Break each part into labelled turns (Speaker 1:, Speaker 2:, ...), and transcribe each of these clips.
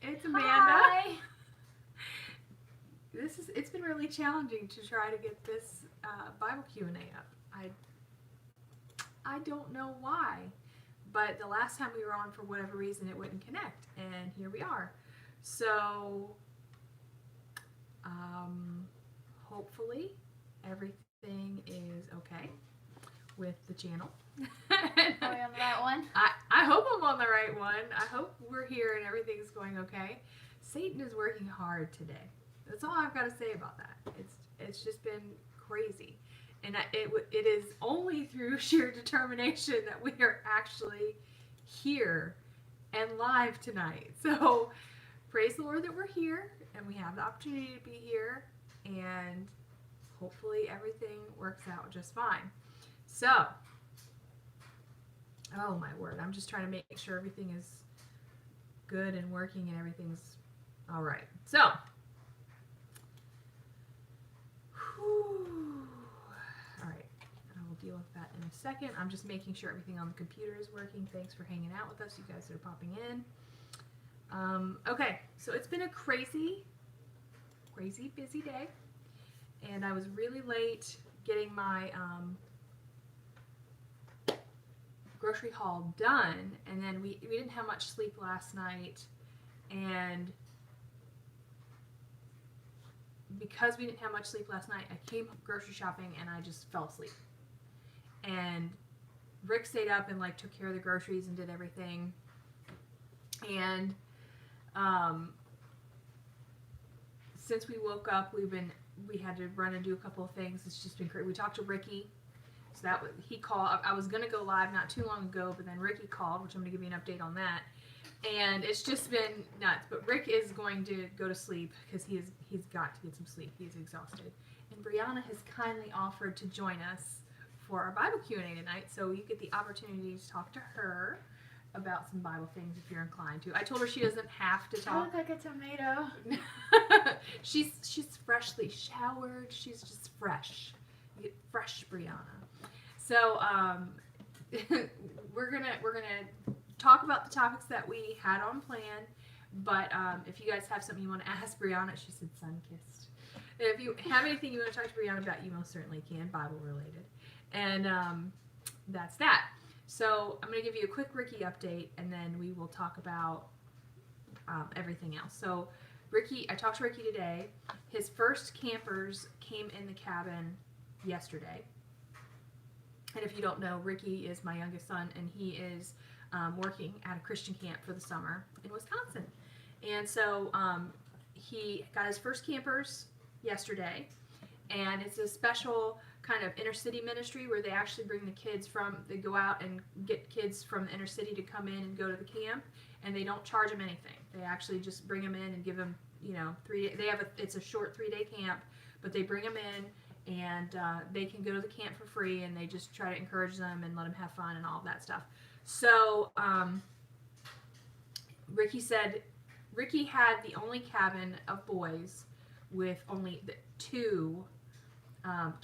Speaker 1: It's Amanda.
Speaker 2: Hi.
Speaker 1: It's been really challenging to try to get this Bible Q&A up. I don't know why, but the last time we were on, for whatever reason, it wouldn't connect, and here we are. So, hopefully, everything is okay with the channel.
Speaker 2: Are we on the right one?
Speaker 1: I hope I'm on the right one. I hope we're here and everything's going okay. Satan is working hard today. That's all I've got to say about that. It's just been crazy, and it is only through sheer determination that we are actually here and live tonight. So praise the Lord that we're here and we have the opportunity to be here, and hopefully everything works out just fine. So, oh my word, I'm just trying to make sure everything is good and working and everything's all right. So, all right, I will deal with that in a second. I'm just making sure everything on the computer is working. Thanks for hanging out with us, you guys that are popping in. Okay, so it's been a crazy busy day, and I was really late getting my grocery haul done, and then we didn't have much sleep last night, and because we didn't have much sleep last night, I came grocery shopping and I just fell asleep. And Rick stayed up and like took care of the groceries and did everything. And since we woke up, we had to run and do a couple of things. It's just been great. We talked to Ricky. So he called. I was gonna go live not too long ago, but then Ricky called, which I'm gonna give you an update on that. And it's just been nuts. But Rick is going to go to sleep because he's got to get some sleep. He's exhausted. And Brianna has kindly offered to join us for our Bible Q&A tonight, so you get the opportunity to talk to her about some Bible things if you're inclined to. I told her she doesn't have to
Speaker 2: I
Speaker 1: talk.
Speaker 2: look like a tomato.
Speaker 1: She's freshly showered. She's just fresh. You get fresh Brianna. So we're gonna talk about the topics that we had on plan. But if you guys have something you want to ask Brianna, she said sun-kissed. If you have anything you want to talk to Brianna about, you most certainly can, Bible related. And that's that. So I'm going to give you a quick Ricky update, and then we will talk about everything else. So I talked to Ricky today. His first campers came in the cabin yesterday. And if you don't know, Ricky is my youngest son, and he is working at a Christian camp for the summer in Wisconsin. And so he got his first campers yesterday, and it's a special kind of inner city ministry where they actually bring the kids they go out and get kids from the inner city to come in and go to the camp, and they don't charge them anything. They actually just bring them in and give them, 3 days. It's a short 3-day camp, but they bring them in, and they can go to the camp for free, and they just try to encourage them and let them have fun and all of that stuff. So Ricky said Ricky had the only cabin of boys with only 2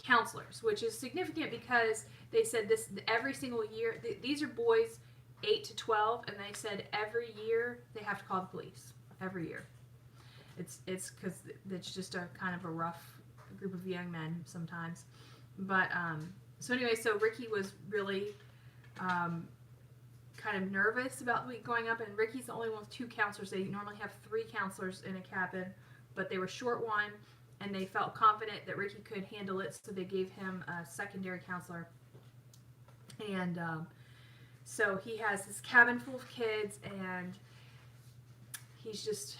Speaker 1: counselors, which is significant because they said this every single year. These are boys 8 to 12, and they said every year they have to call the police. Every year, it's because it's just a kind of a rough group of young men sometimes. But so anyway, so Ricky was really kind of nervous about the week going up, and Ricky's the only one with 2 counselors. They normally have 3 counselors in a cabin, but they were short one, and they felt confident that Ricky could handle it, so they gave him a secondary counselor. And so he has this cabin full of kids, and he's just,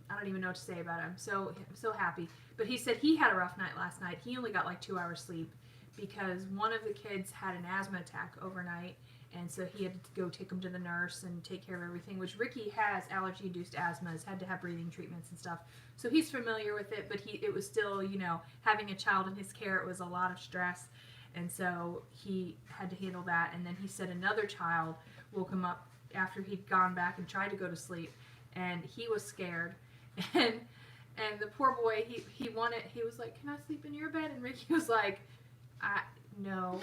Speaker 1: I don't even know what to say about him. So happy. But he said he had a rough night last night. He only got like 2 hours sleep because one of the kids had an asthma attack overnight, and so he had to go take him to the nurse and take care of everything, which Ricky has allergy-induced asthma, has had to have breathing treatments and stuff. So he's familiar with it, but it was still, having a child in his care, it was a lot of stress. And so he had to handle that. And then he said another child woke him up after he'd gone back and tried to go to sleep, and he was scared. And the poor boy, he was like, "Can I sleep in your bed?" And Ricky was like, "No."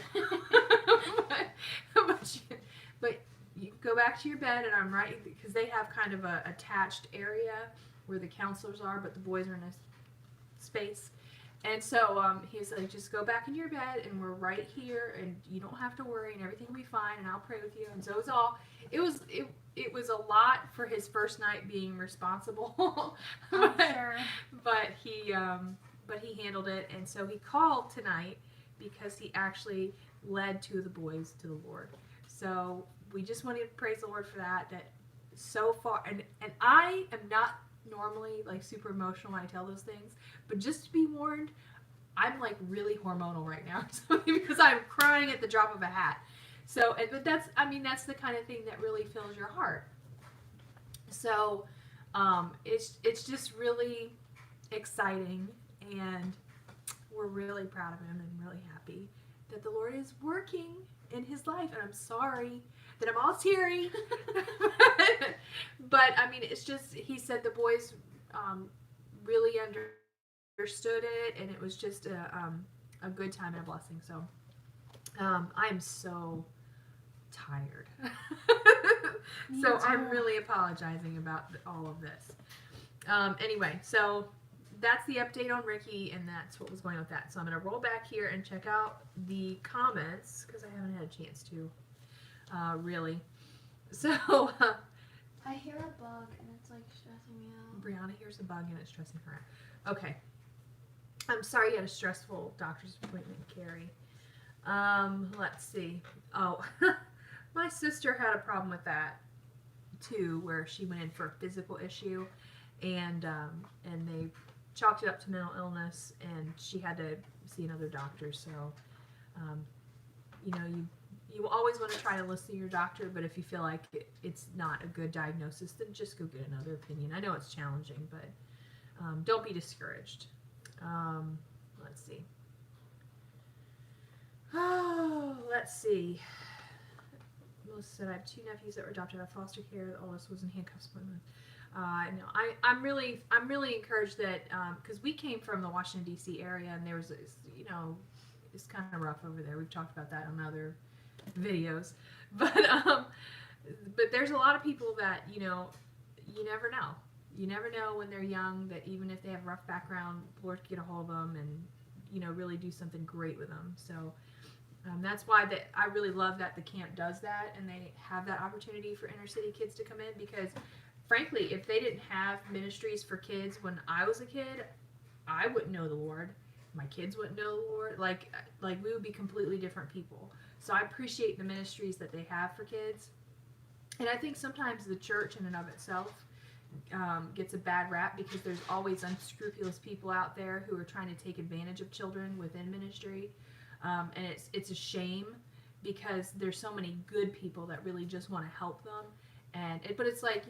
Speaker 1: but you go back to your bed, and I'm right, because they have kind of a attached area where the counselors are, but the boys are in a space. And so he's like, just go back into your bed, and we're right here, and you don't have to worry, and everything will be fine, and I'll pray with you. And so it was a lot for his first night being responsible.
Speaker 2: I'm sure.
Speaker 1: But he handled it, and so he called tonight because he actually led two of the boys to the Lord. So we just wanted to praise the Lord for that. That so far, and I am not normally like super emotional when I tell those things, but just to be warned, I'm like really hormonal right now because I'm crying at the drop of a hat. So, but that's the kind of thing that really fills your heart. So, it's just really exciting, and we're really proud of him and really happy that the Lord is working in his life. And I'm sorry that I'm all teary, but I mean, it's just, he said the boys really understood it, and it was just a good time and a blessing. So I'm so tired. So I'm really apologizing about all of this. Anyway, so that's the update on Ricky, and that's what was going on with that. So I'm going to roll back here and check out the comments, because I haven't had a chance to, really. So,
Speaker 2: I hear a bug, and it's like stressing me out.
Speaker 1: Brianna hears a bug, and it's stressing her out. Okay. I'm sorry you had a stressful doctor's appointment, Carrie. Let's see. Oh, my sister had a problem with that, too, where she went in for a physical issue, and they chalked it up to mental illness, and she had to see another doctor. So, you always want to try to listen to your doctor, but if you feel like it's not a good diagnosis, then just go get another opinion. I know it's challenging, but don't be discouraged. Let's see. Oh, let's see. Melissa said, I have two nephews that were adopted out of foster care. The oldest was in handcuffs. I'm really encouraged that, because we came from the Washington D.C. area, and there was this, it's kind of rough over there. We've talked about that on other videos, but there's a lot of people that you never know. You never know when they're young that even if they have a rough background, the Lord can get a hold of them and really do something great with them. So that's why I really love that the camp does that, and they have that opportunity for inner city kids to come in, because frankly, if they didn't have ministries for kids when I was a kid, I wouldn't know the Lord. My kids wouldn't know the Lord. Like we would be completely different people. So I appreciate the ministries that they have for kids. And I think sometimes the church in and of itself gets a bad rap, because there's always unscrupulous people out there who are trying to take advantage of children within ministry. And it's a shame, because there's so many good people that really just want to help them. But it's like,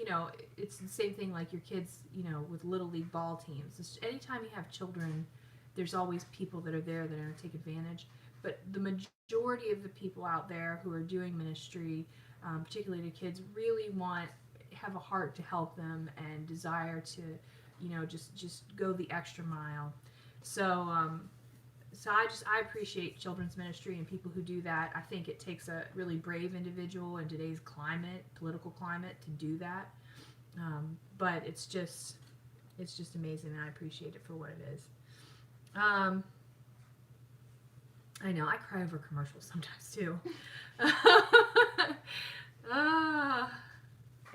Speaker 1: it's the same thing like your kids, with Little League ball teams. Anytime you have children, there's always people that are there that are going to take advantage. But the majority of the people out there who are doing ministry, particularly to kids, really have a heart to help them and desire to, just go the extra mile. So I appreciate children's ministry and people who do that. I think it takes a really brave individual in today's political climate, to do that. But it's just amazing, and I appreciate it for what it is. I know, I cry over commercials sometimes too.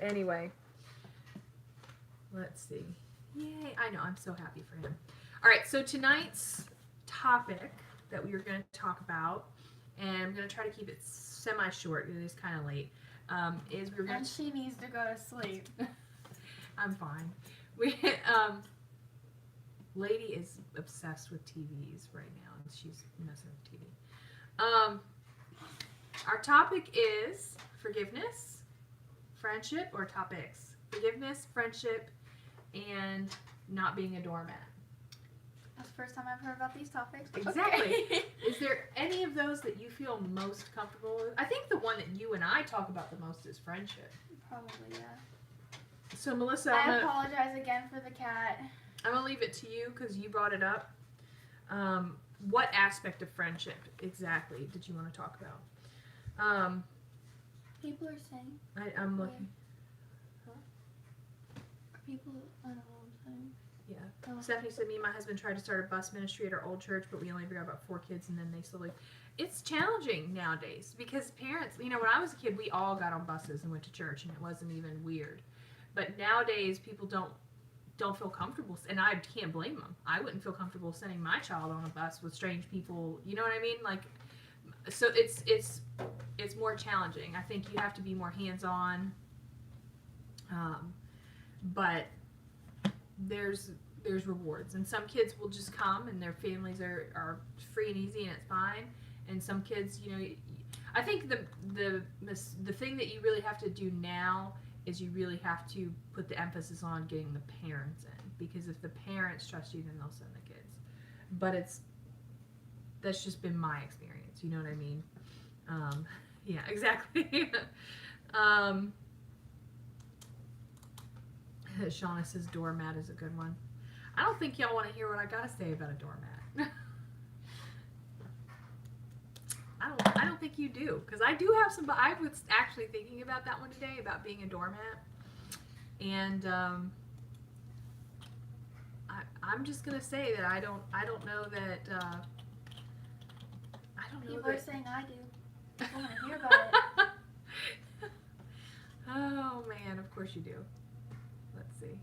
Speaker 1: Anyway, let's see. Yay, I know, I'm so happy for him. All right, so tonight's topic that we are going to talk about, and I'm going to try to keep it semi-short, it is kind of late, is we're going
Speaker 2: And she needs to go to sleep.
Speaker 1: I'm fine. Lady is obsessed with TVs right now, and she's messing with TV. Our topic is forgiveness, friendship, or topics. Forgiveness, friendship, and not being a doormat.
Speaker 2: That's the first time I've heard about these topics.
Speaker 1: Exactly.
Speaker 2: Okay.
Speaker 1: Is there any of those that you feel most comfortable with? I think the one that you and I talk about the most is friendship.
Speaker 2: Probably, yeah.
Speaker 1: So, Melissa,
Speaker 2: I apologize again for the cat.
Speaker 1: I'm going to leave it to you because you brought it up. What aspect of friendship exactly did you want to talk about?
Speaker 2: People are saying.
Speaker 1: I'm looking.
Speaker 2: People, I don't know what I'm saying.
Speaker 1: Yeah.
Speaker 2: Oh.
Speaker 1: Stephanie said, me and my husband tried to start a bus ministry at our old church, but we only got about 4 kids, and then they slowly. It's challenging nowadays because parents, when I was a kid, we all got on buses and went to church, and it wasn't even weird. But nowadays, people don't feel comfortable, and I can't blame them. I wouldn't feel comfortable sending my child on a bus with strange people. You know what I mean? Like, so it's more challenging. I think you have to be more hands-on. But there's rewards, and some kids will just come and their families are free and easy and it's fine, and some kids, I think the thing that you really have to do now is you really have to put the emphasis on getting the parents in, because if the parents trust you, then they'll send the kids. But that's just been my experience, you know what I mean? Yeah, exactly. Shauna says doormat is a good one. I don't think y'all want to hear what I gotta say about a doormat. I don't think you do, because I do have some. I was actually thinking about that one today, about being a doormat, and I'm just gonna say that I don't know that. I don't know.
Speaker 2: People are saying I do. I want to hear about it.
Speaker 1: Oh man, of course you do. Let's see.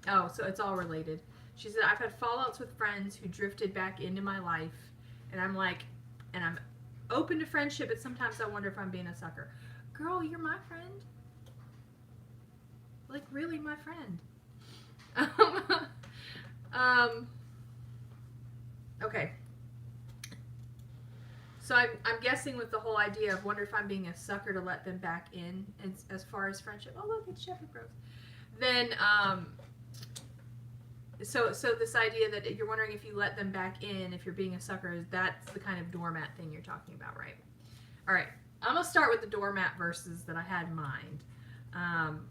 Speaker 1: Oh, so it's all related. She said, I've had fallouts with friends who drifted back into my life, and I'm open to friendship, but sometimes I wonder if I'm being a sucker. Girl, you're my friend. Like, really my friend. Okay. So I'm guessing with the whole idea of wonder if I'm being a sucker to let them back in as far as friendship. Oh, look, it's Shepherd Groves. Then, so this idea that you're wondering if you let them back in, if you're being a sucker, that's the kind of doormat thing you're talking about, right? All right. I'm going to start with the doormat verses that I had in mind. I'm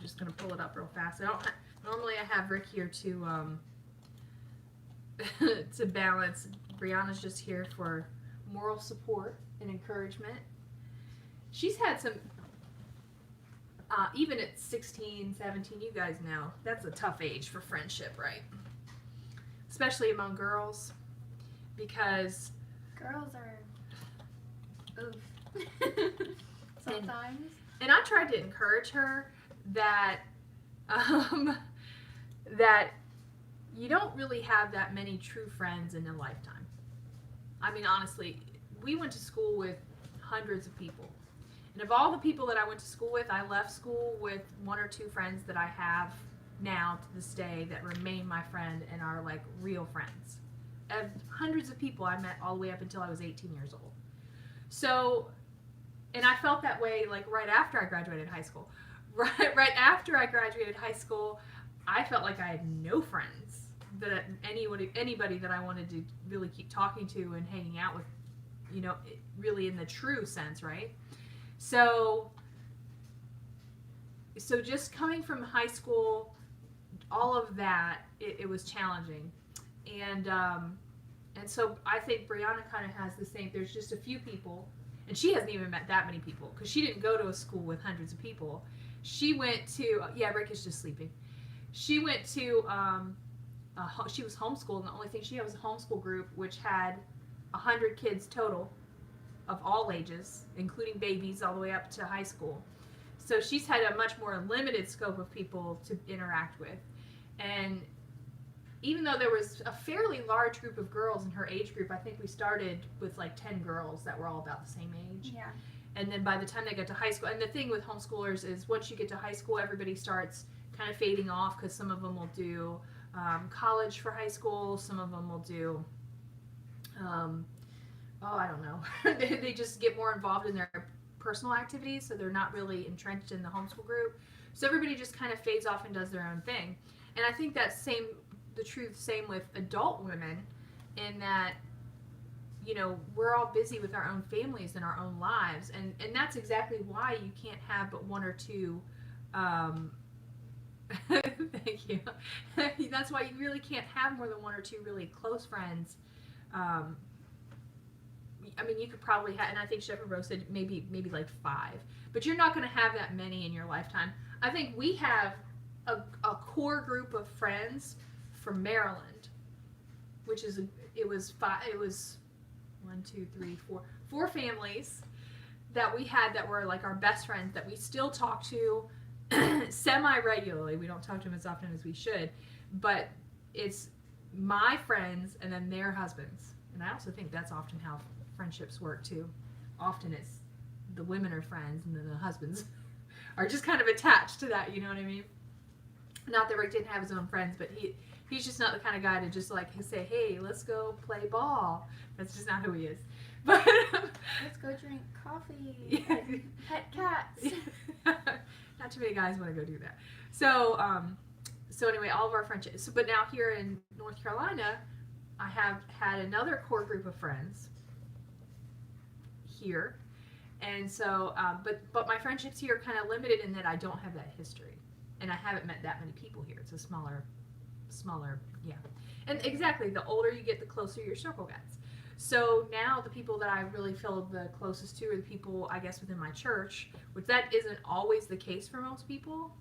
Speaker 1: just going to pull it up real fast. Normally I have Rick here to to balance. Brianna's just here for moral support and encouragement. She's had some, even at 16, 17, you guys know, that's a tough age for friendship, right? Especially among girls, because...
Speaker 2: Girls are... Oof. Sometimes.
Speaker 1: And I tried to encourage her that, that you don't really have that many true friends in a lifetime. I mean, honestly, we went to school with hundreds of people. And of all the people that I went to school with, I left school with 1 or 2 friends that I have now to this day that remain my friend and are like real friends. Of hundreds of people I met all the way up until I was 18 years old. So, and I felt that way like right after I graduated high school. Right after I graduated high school, I felt like I had no friends, that anybody that I wanted to really keep talking to and hanging out with, really in the true sense, right? So just coming from high school, all of that, it was challenging. And so I think Brianna kind of has the same. There's just a few people, and she hasn't even met that many people because she didn't go to a school with hundreds of people. She went to, Rick is just sleeping. She went to, she was homeschooled, and the only thing she had was a homeschool group, which had 100 kids total of all ages, including babies all the way up to high school. So she's had a much more limited scope of people to interact with. And even though there was a fairly large group of girls in her age group, I think we started with like 10 girls that were all about the same age.
Speaker 2: Yeah.
Speaker 1: And then by the time they got to high school, and the thing with homeschoolers is once you get to high school, everybody starts kind of fading off because some of them will do college for high school, some of them will do, I don't know. They just get more involved in their personal activities, so they're not really entrenched in the homeschool group. So everybody just kind of fades off and does their own thing. And I think that's the truth same with adult women, in that, we're all busy with our own families and our own lives, and that's exactly why you can't have but 1 or 2 Thank you. That's why you really can't have more than one or two really close friends. Um, I mean, you could probably have, and I think Shepherd Rose said maybe like 5, but you're not going to have that many in your lifetime. I think we have a core group of friends from Maryland, which is it was 5. It was 1, 2, 3, 4 families that we had that were like our best friends that we still talk to semi-regularly. We don't talk to them as often as we should, but it's my friends and then their husbands. And I also think that's often how friendships work too. Often it's the women are friends and then the husbands are just kind of attached to that, you know what I mean? Not that Rick didn't have his own friends, but he's just not the kind of guy to just like say, hey, let's go play ball. That's just not who he is. But
Speaker 2: let's go drink coffee.
Speaker 1: Yeah.
Speaker 2: And pet cats.
Speaker 1: Not too many guys want to go do that. So anyway, all of our friendships. But now here in North Carolina, I have had another core group of friends here, and so but my friendships here are kind of limited in that I don't have that history, and I haven't met that many people here. It's a smaller, yeah. And exactly, the older you get, the closer your circle gets. So now the people that I really feel the closest to are the people, I guess, within my church, which that isn't always the case for most people,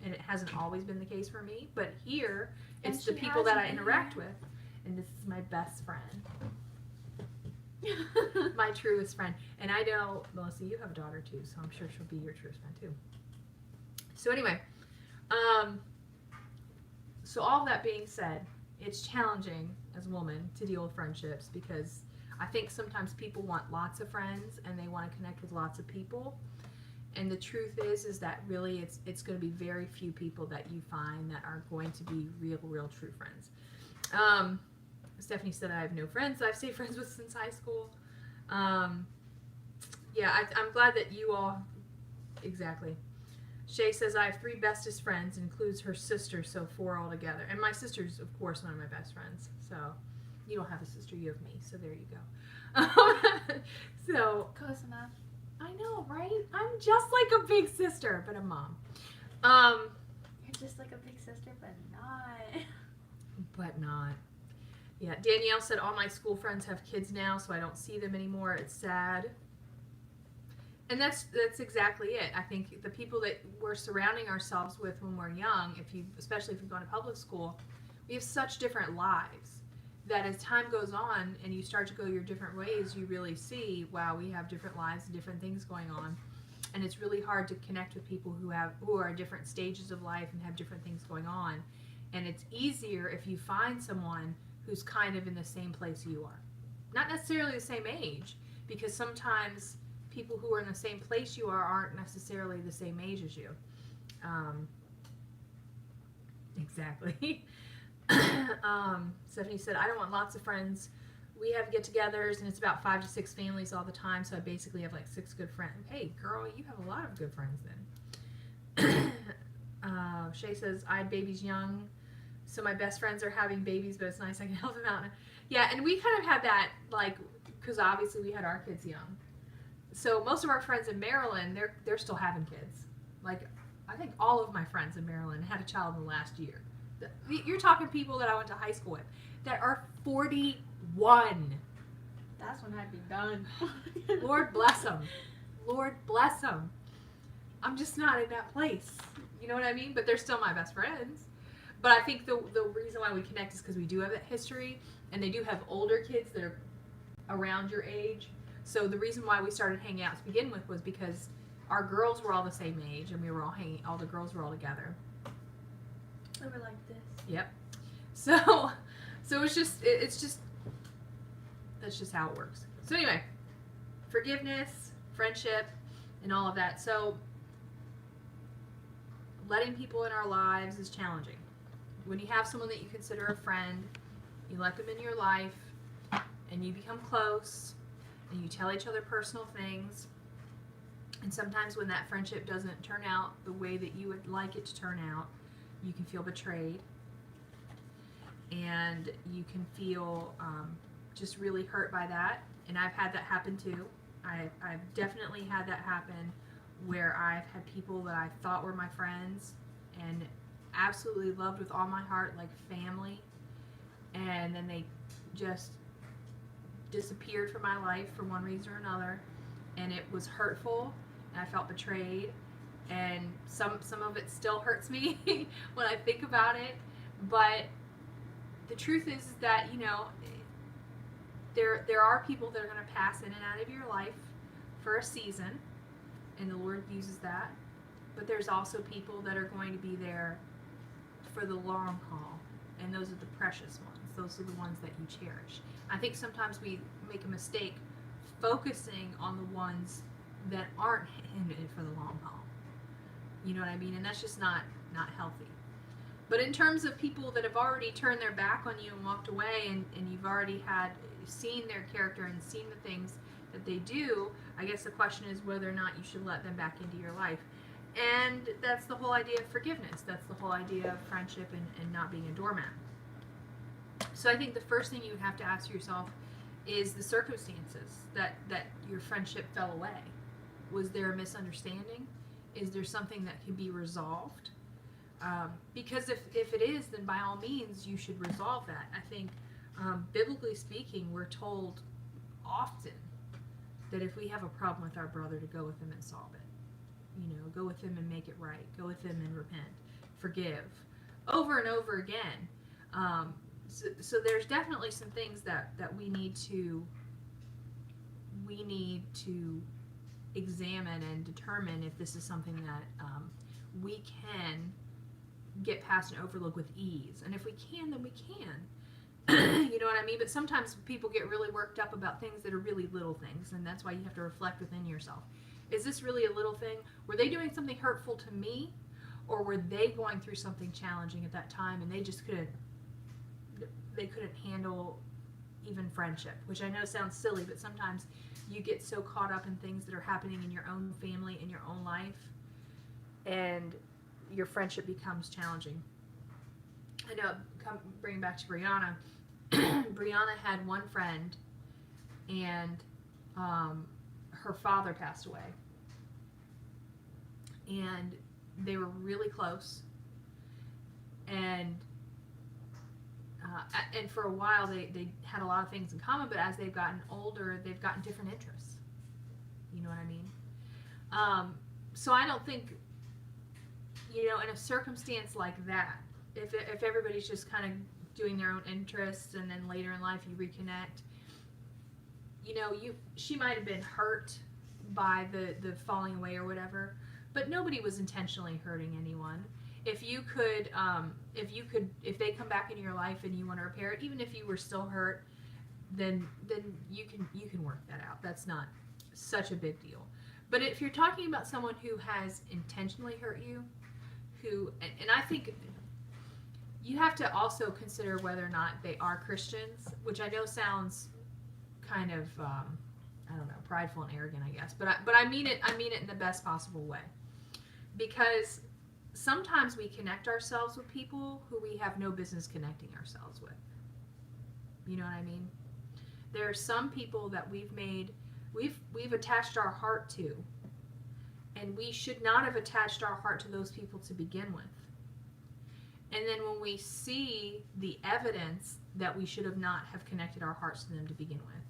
Speaker 1: and it hasn't always been the case for me. But here, it's the people that I interact with, and this is my best friend, my truest friend. And I know, Melissa, you have a daughter too, so I'm sure she'll be your truest friend too. So anyway, so all that being said, it's challenging as a woman to deal with friendships because I think sometimes people want lots of friends and they want to connect with lots of people. And the truth is that really it's going to be very few people that you find that are going to be real true friends. Stephanie said I have no friends I've stayed friends with since high school. Yeah, I'm glad that you all, exactly. Shay says I have 3 bestest friends, includes her sister, so 4 altogether. And my sister's, of course, one of my best friends. So you don't have a sister, you have me. So there you go. So
Speaker 2: close enough.
Speaker 1: I know, right? I'm just like a big sister, but a mom.
Speaker 2: You're just like a big sister, but not.
Speaker 1: But not. Yeah, Danielle said all my school friends have kids now, so I don't see them anymore. It's sad. And that's exactly it. I think the people that we're surrounding ourselves with when we're young, especially if you've gone to public school, we have such different lives that as time goes on and you start to go your different ways, you really see, wow, we have different lives and different things going on. And it's really hard to connect with people who are at different stages of life and have different things going on. And it's easier if you find someone who's kind of in the same place you are. Not necessarily the same age, because sometimes people who are in the same place you are aren't necessarily the same age as you. Exactly. Stephanie said, I don't want lots of friends. We have get-togethers, and it's about 5 to 6 families all the time, so I basically have like 6 good friends. Hey, girl, you have a lot of good friends then. Shay says, I had babies young, so my best friends are having babies, but it's nice I can help them out. Yeah, and we kind of had that, like, because obviously we had our kids young. So most of our friends in Maryland, they're still having kids. Like, I think all of my friends in Maryland had a child in the last year. You're talking people that I went to high school with that are 41.
Speaker 2: That's when I'd be done.
Speaker 1: Lord bless them. Lord bless them. I'm just not in that place. You know what I mean? But they're still my best friends. But I think the reason why we connect is because we do have that history, and they do have older kids that are around your age. So the reason why we started hanging out to begin with was because our girls were all the same age, and we were all the girls were all together.
Speaker 2: We were like this.
Speaker 1: Yep. So it's just that's just how it works. So anyway, forgiveness, friendship, and all of that. So letting people in our lives is challenging. When you have someone that you consider a friend, you let them in your life, and you become close, and you tell each other personal things. And sometimes when that friendship doesn't turn out the way that you would like it to turn out, you can feel betrayed. And you can feel just really hurt by that. And I've had that happen too. I've definitely had that happen where I've had people that I thought were my friends, and absolutely loved with all my heart, like family, and then they just disappeared from my life for one reason or another, and it was hurtful, and I felt betrayed, and some of it still hurts me when I think about it. But the truth is that, you know, there are people that are going to pass in and out of your life for a season, and the Lord uses that. But there's also people that are going to be there for the long haul, and those are the precious ones. Those are the ones that you cherish. I think sometimes we make a mistake focusing on the ones that aren't in it for the long haul. You know what I mean? And that's just not healthy. But in terms of people that have already turned their back on you and walked away, and you've already seen their character and seen the things that they do, I guess the question is whether or not you should let them back into your life. And that's the whole idea of forgiveness. That's the whole idea of friendship and not being a doormat. So I think the first thing you would have to ask yourself is the circumstances that your friendship fell away. Was there a misunderstanding? Is there something that can be resolved? Because if it is, then by all means you should resolve that. I think biblically speaking, we're told often that if we have a problem with our brother, to go with him and solve it. You know, go with him and make it right. Go with him and repent, forgive, over and over again. So there's definitely some things that we need to examine and determine if this is something that we can get past and overlook with ease. And if we can, then we can. You know what I mean? But sometimes people get really worked up about things that are really little things, and that's why you have to reflect within yourself. Is this really a little thing? Were they doing something hurtful to me, or were they going through something challenging at that time, and they just couldn't handle even friendship? Which I know sounds silly, but sometimes you get so caught up in things that are happening in your own family, in your own life, and your friendship becomes challenging. I know, bringing back to Brianna, Brianna had one friend, and her father passed away. And they were really close. And for a while, they had a lot of things in common, but as they've gotten older, they've gotten different interests. You know what I mean? So I don't think, you know, in a circumstance like that, if everybody's just kind of doing their own interests, and then later in life you reconnect, you know, she might have been hurt by the falling away or whatever, but nobody was intentionally hurting anyone. If they come back into your life and you want to repair it, even if you were still hurt, then you can work that out. That's not such a big deal. But if you're talking about someone who has intentionally hurt you, and I think you have to also consider whether or not they are Christians, which I know sounds kind of I don't know, prideful and arrogant, I guess. But I mean it in the best possible way. Because sometimes we connect ourselves with people who we have no business connecting ourselves with. You know what I mean? There are some people that we've attached our heart to, and we should not have attached our heart to those people to begin with. And then when we see the evidence that we should have not have connected our hearts to them to begin with,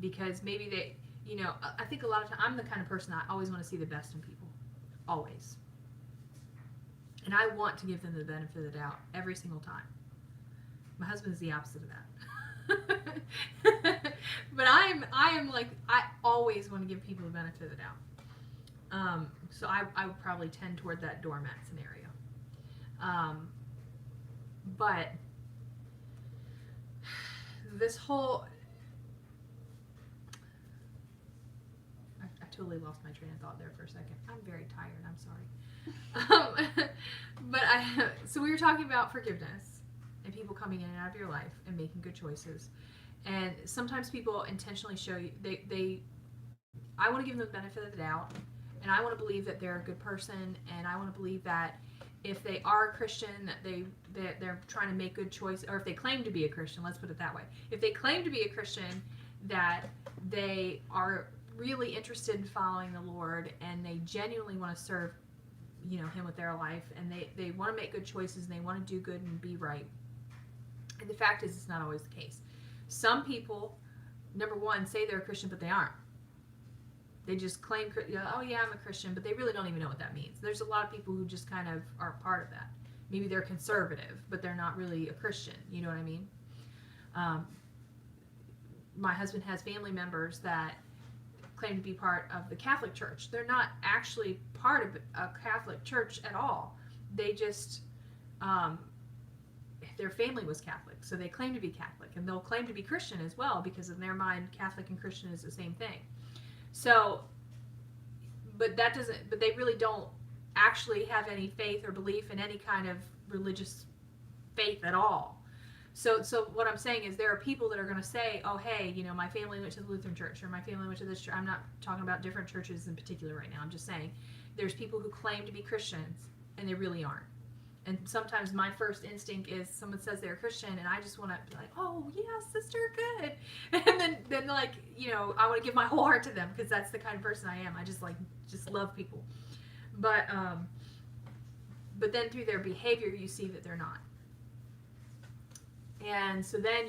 Speaker 1: because maybe they, you know, I think a lot of times I'm the kind of person I always want to see the best in people, always. And I want to give them the benefit of the doubt every single time. My husband's the opposite of that. But I am like, I always want to give people the benefit of the doubt. So I would probably tend toward that doormat scenario. But this whole, I totally lost my train of thought there for a second. I'm very tired. I'm sorry. So we were talking about forgiveness and people coming in and out of your life and making good choices. And sometimes people intentionally show you, I want to give them the benefit of the doubt, and I want to believe that they're a good person, and I want to believe that if they are a Christian, that they're trying to make good choices, or if they claim to be a Christian, let's put it that way. If they claim to be a Christian, that they are really interested in following the Lord, and they genuinely want to serve him with their life, and they want to make good choices, and they want to do good and be right. And the fact is, it's not always the case. Some people, number one, say they're a Christian, but they aren't. They just claim, oh yeah, I'm a Christian, but they really don't even know what that means. There's a lot of people who just kind of are part of that. Maybe they're conservative, but they're not really a Christian. You know what I mean? My husband has family members that claim to be part of the Catholic Church. They're not actually part of a Catholic Church at all. They just, their family was Catholic, so they claim to be Catholic, and they'll claim to be Christian as well, because in their mind, Catholic and Christian is the same thing. So, but they really don't actually have any faith or belief in any kind of religious faith at all. So what I'm saying is, there are people that are going to say, oh, hey, my family went to the Lutheran church, or my family went to this church. I'm not talking about different churches in particular right now. I'm just saying there's people who claim to be Christians, and they really aren't. And sometimes my first instinct is, someone says they're a Christian, and I just want to be like, oh, yeah, sister, good. And then like, I want to give my whole heart to them, because that's the kind of person I am. I just love people. But then through their behavior, you see that they're not. And so then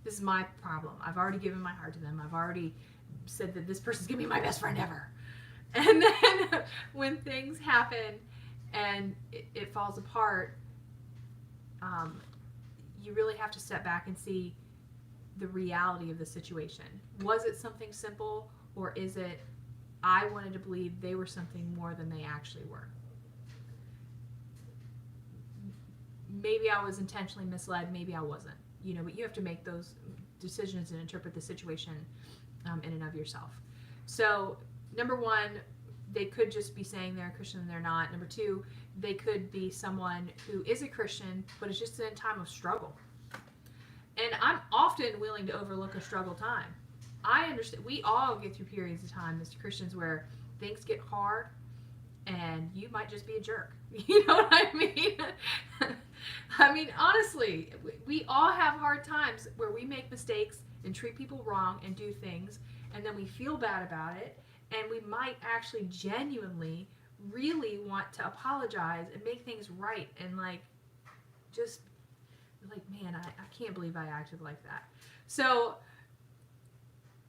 Speaker 1: this is my problem. I've already given my heart to them. I've already said that this person's going to be my best friend ever. And then when things happen and it falls apart, you really have to step back and see the reality of the situation. Was it something simple, or is it, I wanted to believe they were something more than they actually were? Maybe I was intentionally misled, maybe I wasn't. But you have to make those decisions and interpret the situation in and of yourself. So, number one, they could just be saying they're a Christian and they're not. Number two, they could be someone who is a Christian, but is just in a time of struggle. And I'm often willing to overlook a struggle time. I understand. We all get through periods of time as Christians where things get hard, and you might just be a jerk. You know what I mean? I mean, honestly, we all have hard times where we make mistakes and treat people wrong and do things, and then we feel bad about it, and we might actually genuinely really want to apologize and make things right, and just man, I can't believe I acted like that. So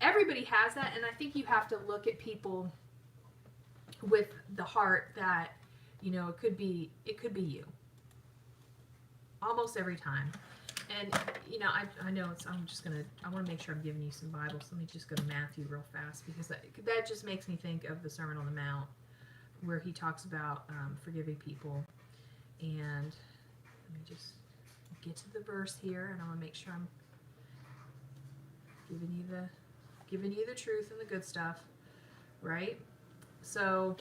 Speaker 1: everybody has that, and I think you have to look at people with the heart that, it could be you. Almost every time. And, I know I want to make sure I'm giving you some Bibles. Let me just go to Matthew real fast, because that just makes me think of the Sermon on the Mount, where he talks about forgiving people. And let me just get to the verse here, and I want to make sure I'm giving you the truth and the good stuff, right? So,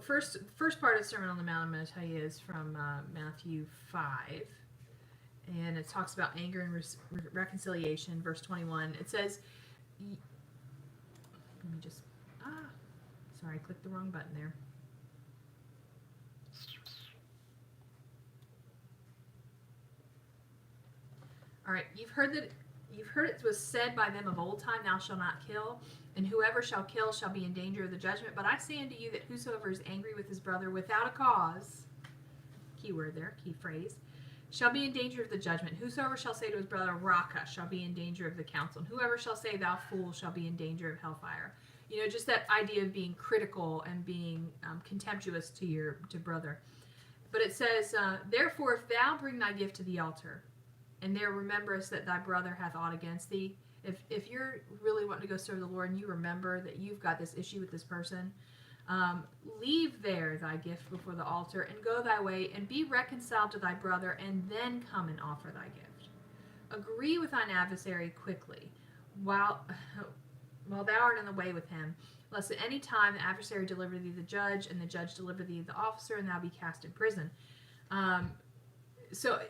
Speaker 1: first part of the Sermon on the Mount I'm going to tell you is from Matthew 5, and it talks about anger and reconciliation. Verse 21, it says, sorry, I clicked the wrong button there. All right, you've heard it was said by them of old time, thou shalt not kill, and whoever shall kill shall be in danger of the judgment. But I say unto you that whosoever is angry with his brother without a cause, key word there, key phrase, shall be in danger of the judgment. Whosoever shall say to his brother, Raka, shall be in danger of the council. And whoever shall say, thou fool, shall be in danger of hellfire. Just that idea of being critical and being contemptuous to brother. But it says, therefore, if thou bring thy gift to the altar, and there rememberest that thy brother hath aught against thee. If you're really wanting to go serve the Lord, and you remember that you've got this issue with this person, leave there thy gift before the altar, and go thy way, and be reconciled to thy brother, and then come and offer thy gift. Agree with thine adversary quickly, while thou art in the way with him, lest at any time the adversary deliver thee the judge, and the judge deliver thee the officer, and thou be cast in prison. So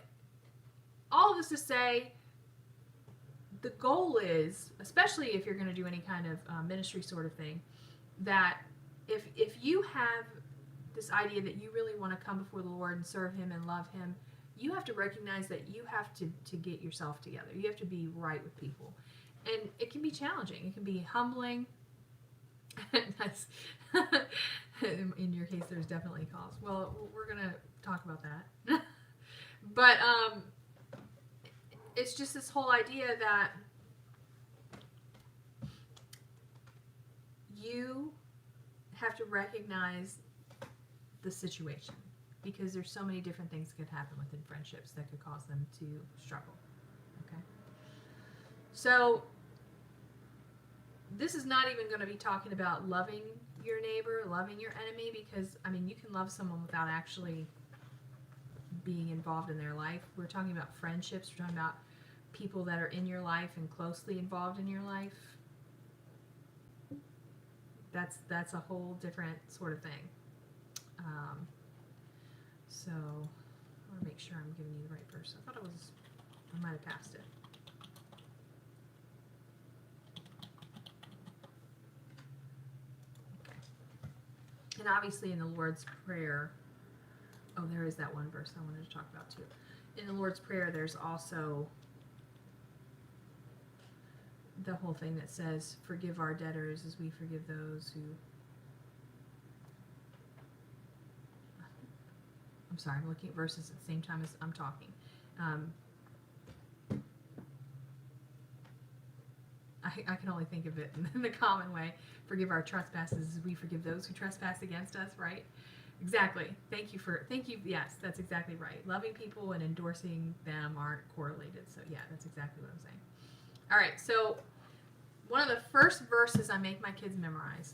Speaker 1: all of this to say, the goal is, especially if you're going to do any kind of ministry sort of thing, that if you have this idea that you really want to come before the Lord and serve him and love him, you have to recognize that you have to get yourself together. You have to be right with people. And it can be challenging. It can be humbling. That's in your case, there's definitely cause. Well, we're gonna talk about that. But it's just this whole idea that you have to recognize the situation, because there's so many different things that could happen within friendships that could cause them to struggle. Okay, so this is not even going to be talking about loving your neighbor, loving your enemy, because I mean, you can love someone without actually being involved in their life. We're talking about friendships. We're talking about people that are in your life and closely involved in your life. That's a whole different sort of thing. So I want to make sure I'm giving you the right verse. I thought I might have passed it. Okay. And obviously in the Lord's Prayer, oh, there is that one verse I wanted to talk about too. In the Lord's Prayer, there's also the whole thing that says, forgive our debtors as we forgive those who... I'm sorry, I'm looking at verses at the same time as I'm talking. I can only think of it in the common way. Forgive our trespasses as we forgive those who trespass against us, right? Exactly. Thank you. Yes, that's exactly right. Loving people and endorsing them aren't correlated. So yeah, that's exactly what I'm saying. All right, so one of the first verses I make my kids memorize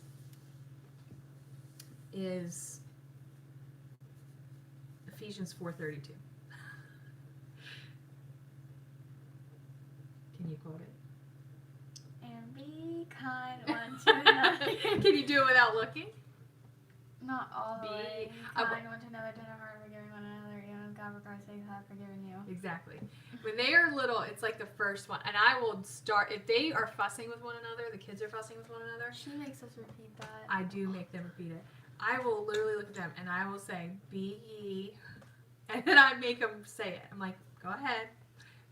Speaker 1: is Ephesians 4:32. Can you quote it?
Speaker 2: And be kind one to another.
Speaker 1: Can you do it without looking?
Speaker 2: Not all the
Speaker 1: Be
Speaker 2: way. Kind one to another, tender-hearted, forgiving one another, even as God for Christ's sake hath forgiven you.
Speaker 1: Exactly. When they are little, it's like the first one. And I will start, if they are fussing with one another, the kids are fussing with one another.
Speaker 2: She makes us repeat that.
Speaker 1: I do make them repeat it. I will literally look at them and I will say, be ye. And then I make them say it. I'm like, go ahead,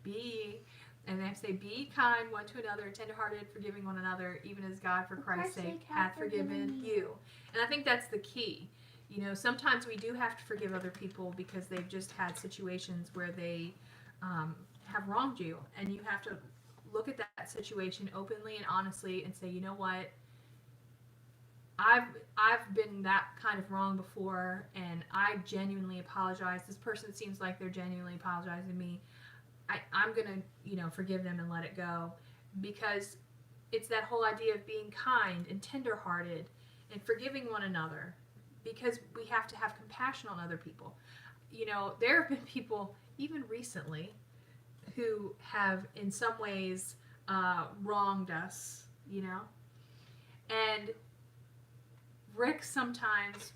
Speaker 1: be ye. And they say, be kind one to another, tenderhearted, forgiving one another, even as God for Christ's sake hath forgiven you. And I think that's the key. You know, sometimes we do have to forgive other people because they've just had situations where they have wronged you. And you have to look at that situation openly and honestly and say, you know what? I've been that kind of wrong before, and I genuinely apologize. This person seems like they're genuinely apologizing to me. I'm going to, forgive them and let it go, because it's that whole idea of being kind and tenderhearted and forgiving one another, because we have to have compassion on other people. There have been people, even recently, who have in some ways wronged us, and Rick sometimes,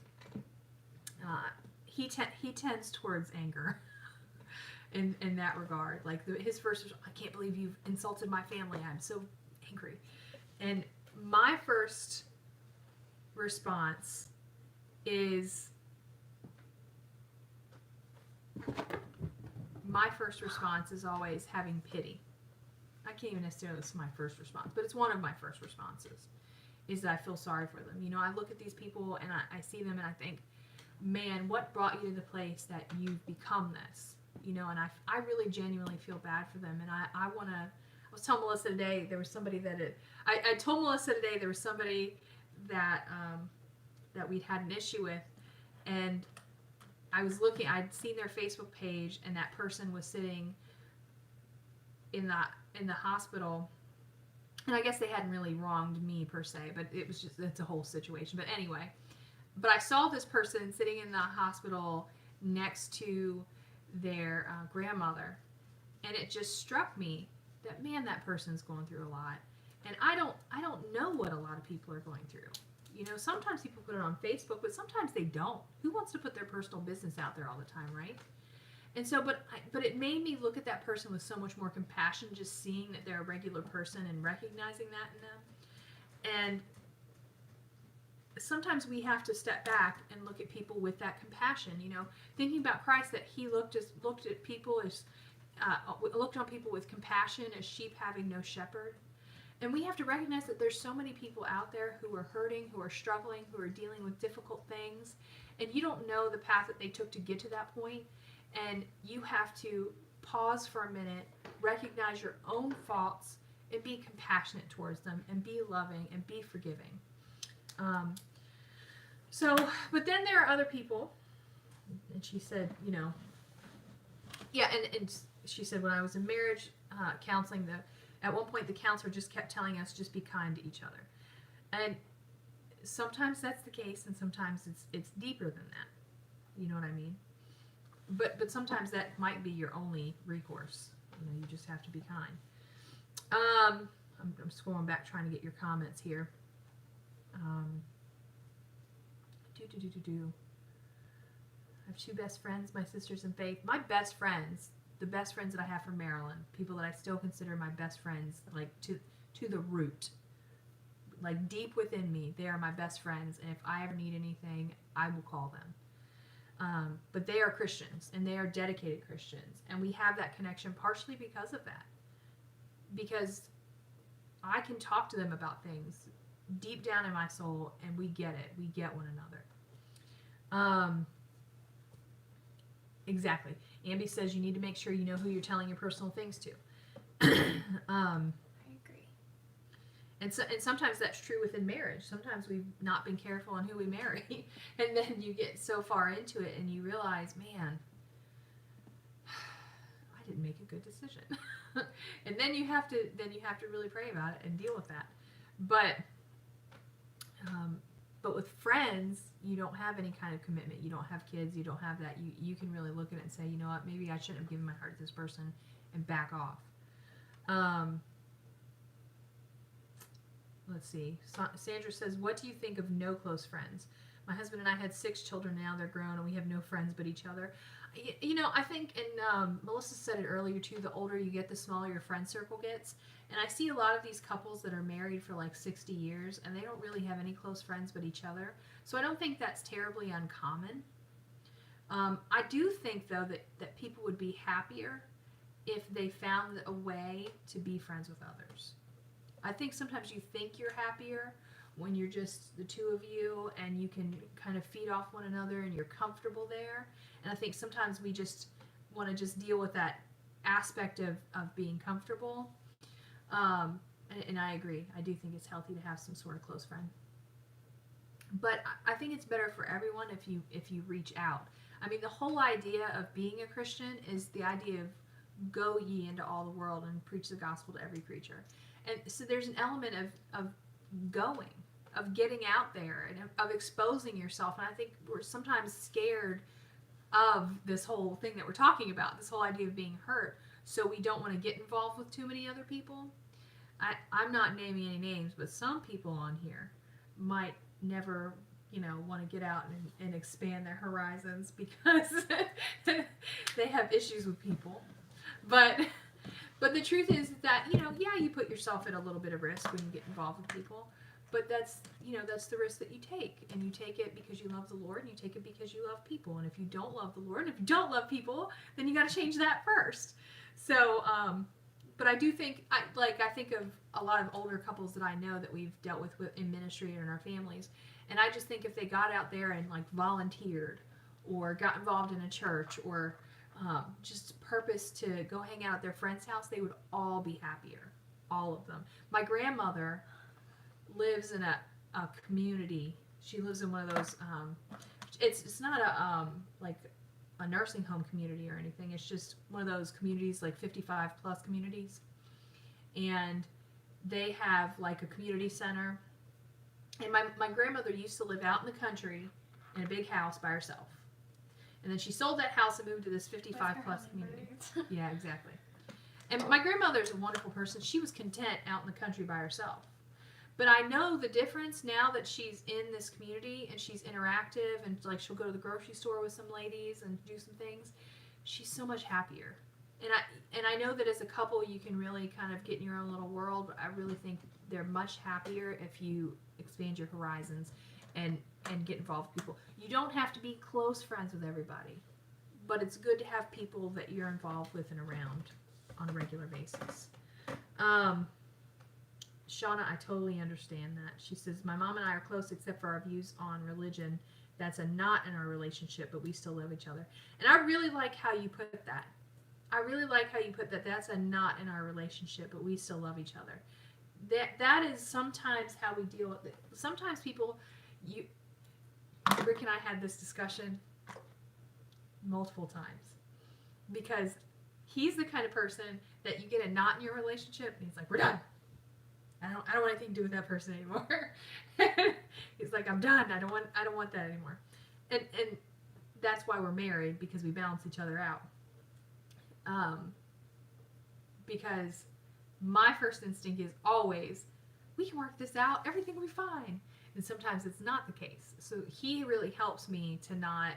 Speaker 1: he tends towards anger. In that regard, like his first was, I can't believe you've insulted my family. I'm so angry. And my first response is always having pity. I can't even necessarily say my first response, but it's one of my first responses, is that I feel sorry for them. I look at these people and I see them and I think, man, what brought you to the place that you've become this? And I really genuinely feel bad for them. And I was telling Melissa today, there was somebody I told Melissa today there was somebody that we'd had an issue with, and I'd seen their Facebook page, and that person was sitting in the hospital, and I guess they hadn't really wronged me per se, but it's a whole situation. But anyway, I saw this person sitting in the hospital next to their grandmother, and it just struck me that, man, that person's going through a lot, and I don't know what a lot of people are going through. Sometimes people put it on Facebook, but sometimes they don't. Who wants to put their personal business out there all the time, right? And so, but it made me look at that person with so much more compassion, just seeing that they're a regular person and recognizing that in them. And sometimes we have to step back and look at people with that compassion, thinking about Christ, that he looked at people as looked on people with compassion as sheep having no shepherd. And we have to recognize that there's so many people out there who are hurting, who are struggling, who are dealing with difficult things, and you don't know the path that they took to get to that point, and you have to pause for a minute, recognize your own faults, and be compassionate towards them, and be loving, and be forgiving. But then there are other people, and she said, and she said, when I was in marriage counseling, at one point the counselor just kept telling us, just be kind to each other. And sometimes that's the case, and sometimes it's deeper than that. You know what I mean? But sometimes that might be your only recourse. You just have to be kind. I'm scrolling back trying to get your comments here. I have two best friends, my sisters in faith. My best friends, the best friends that I have from Maryland, people that I still consider my best friends, like to the root, like deep within me, they are my best friends. And if I ever need anything, I will call them. But they are Christians, and they are dedicated Christians. And we have that connection partially because of that. Because I can talk to them about things deep down in my soul, and we get it. We get one another. Exactly. Ambi says you need to make sure you know who you're telling your personal things to.
Speaker 2: I agree.
Speaker 1: And sometimes that's true within marriage. Sometimes we've not been careful on who we marry, and then you get so far into it, and you realize, man, I didn't make a good decision. And then you have to really pray about it and deal with that. But with friends, you don't have any kind of commitment. You don't have kids. You don't have that. You can really look at it and say, you know what, maybe I shouldn't have given my heart to this person, and back off. Let's see. Sandra says, what do you think of no close friends? My husband and I had 6 children. Now they're grown, and we have no friends but each other. I think, and Melissa said it earlier too, the older you get, the smaller your friend circle gets. And I see a lot of these couples that are married for like 60 years, and they don't really have any close friends but each other. So I don't think that's terribly uncommon. I do think, though, that people would be happier if they found a way to be friends with others. I think sometimes you think you're happier when you're just the two of you, and you can kind of feed off one another, and you're comfortable there. And I think sometimes we just want to just deal with that aspect of being comfortable. And I agree. I do think it's healthy to have some sort of close friend. But I think it's better for everyone if you reach out. I mean, the whole idea of being a Christian is the idea of go ye into all the world and preach the gospel to every creature. And so there's an element of going, of getting out there, and of exposing yourself. And I think we're sometimes scared of this whole thing that we're talking about, this whole idea of being hurt. So we don't want to get involved with too many other people. I'm not naming any names, but some people on here might never, want to get out and expand their horizons because they have issues with people. But the truth is that, you put yourself at a little bit of risk when you get involved with people. But that's the risk that you take. And you take it because you love the Lord, and you take it because you love people. And if you don't love the Lord, and if you don't love people, then you got to change that first. So, but I do think, I think of a lot of older couples that I know that we've dealt with in ministry and in our families. And I just think if they got out there and volunteered, or got involved in a church, or just purpose to go hang out at their friend's house, they would all be happier. All of them. My grandmother lives in a community. She lives in one of those, it's not a nursing home community or anything. It's just one of those communities, like 55 plus communities. And they have a community center. And my grandmother used to live out in the country in a big house by herself. And then she sold that house and moved to this 55 plus community. Yeah, exactly. And my grandmother's a wonderful person. She was content out in the country by herself. But I know the difference now that she's in this community and she's interactive, and she'll go to the grocery store with some ladies and do some things. She's so much happier. And I know that as a couple you can really kind of get in your own little world, but I really think they're much happier if you expand your horizons and get involved with people. You don't have to be close friends with everybody, but it's good to have people that you're involved with and around on a regular basis. Shauna, I totally understand that. She says, my mom and I are close except for our views on religion. That's a knot in our relationship, but we still love each other. And I really like how you put that. I really like how you put that. That's a knot in our relationship, but we still love each other. That is sometimes how we deal with it. Sometimes people, Rick and I had this discussion multiple times because he's the kind of person that you get a knot in your relationship and he's like, we're done. I don't want anything to do with that person anymore. He's like, I'm done. I don't want that anymore. And that's why we're married, because we balance each other out. Because my first instinct is always, we can work this out. Everything will be fine. And sometimes it's not the case. So he really helps me to not